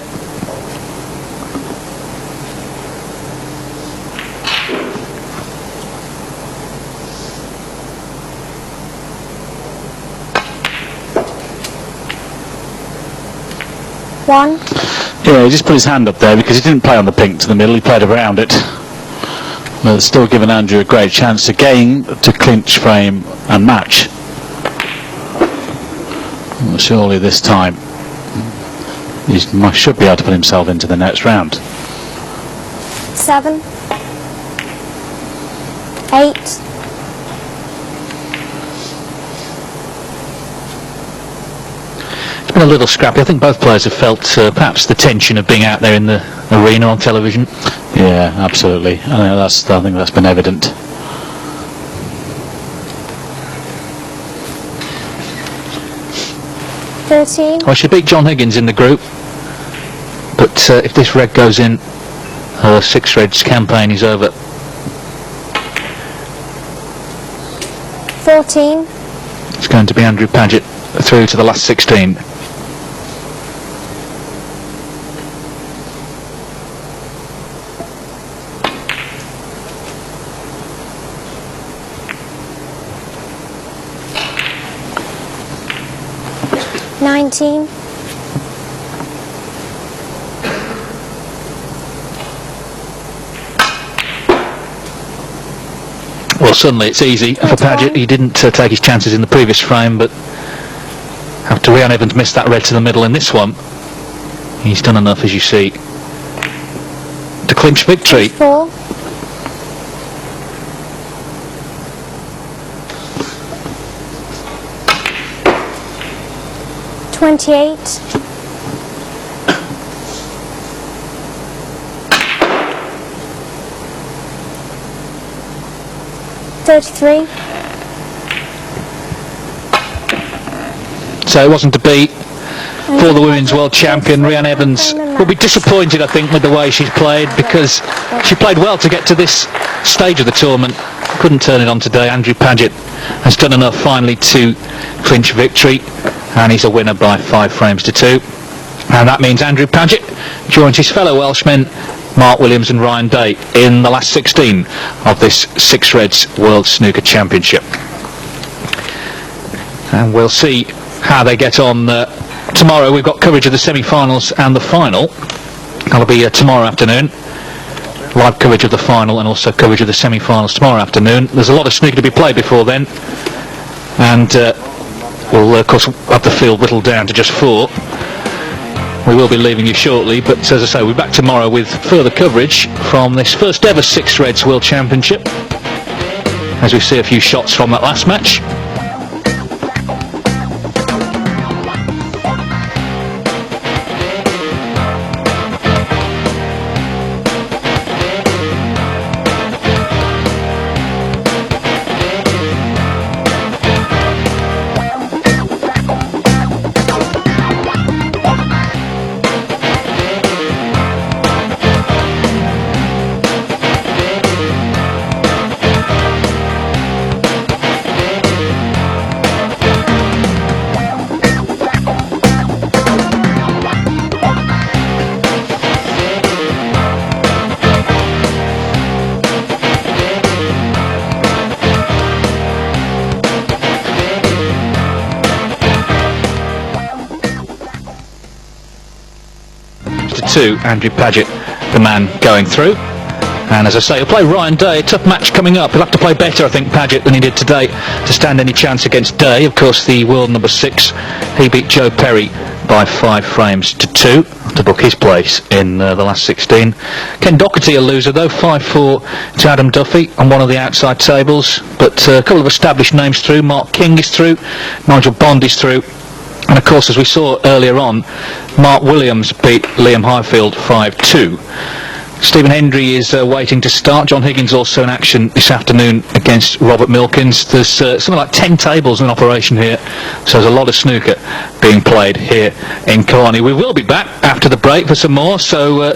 One. Yeah, he just put his hand up there because he didn't play on the pink to the middle, he played around it. But it's still given Andrew a great chance again to clinch frame and match. Well, surely this time he should be able to put himself into the next round. 7. 8. It's been a little scrappy. I think both players have felt perhaps the tension of being out there in the arena on television. Yeah, absolutely. I think that's been evident. Well, she beat John Higgins in the group, but if this red goes in, her 6 reds campaign is over. 14. It's going to be Andrew Pagett through to the last 16. $19. Well, suddenly it's easy for Pagett. He didn't take his chances in the previous frame, but after Reanne Evans missed that red to the middle in this one, he's done enough, as you see, to clinch victory. 4. $28. 33. So it wasn't to be for the Women's World Champion. Reanne Evans will be disappointed, I think, with the way she's played, because she played well to get to this stage of the tournament. Couldn't turn it on today. Andrew Pagett has done enough finally to clinch victory, and he's a winner by 5 frames to 2. And that means Andrew Pagett joins his fellow Welshmen Mark Williams and Ryan Day in the last 16 of this 6 Reds World Snooker Championship. And we'll see how they get on tomorrow. We've got coverage of the semi-finals and the final. That'll be tomorrow afternoon. Live coverage of the final and also coverage of the semi-finals tomorrow afternoon. There's a lot of snooker to be played before then. and we'll of course have the field whittled down to just 4. We will be leaving you shortly, but as I say, we'll be back tomorrow with further coverage from this first ever Six Reds World Championship, as we see a few shots from that last match. To Andrew Pagett, the man going through. And as I say, he'll play Ryan Day. Tough match coming up. He'll have to play better, I think, Pagett, than he did today to stand any chance against Day. Of course, the world number 6. He beat Joe Perry by 5 frames to 2 to book his place in the last 16. Ken Doherty, a loser, though, 5-4 to Adam Duffy on one of the outside tables. But a couple of established names through. Mark King is through. Nigel Bond is through. And of course, as we saw earlier on, Mark Williams beat Liam Highfield 5-2. Stephen Hendry is waiting to start. John Higgins also in action this afternoon against Robert Milkins. There's something like 10 tables in operation here, so there's a lot of snooker being played here in Killarney. We will be back after the break for some more, so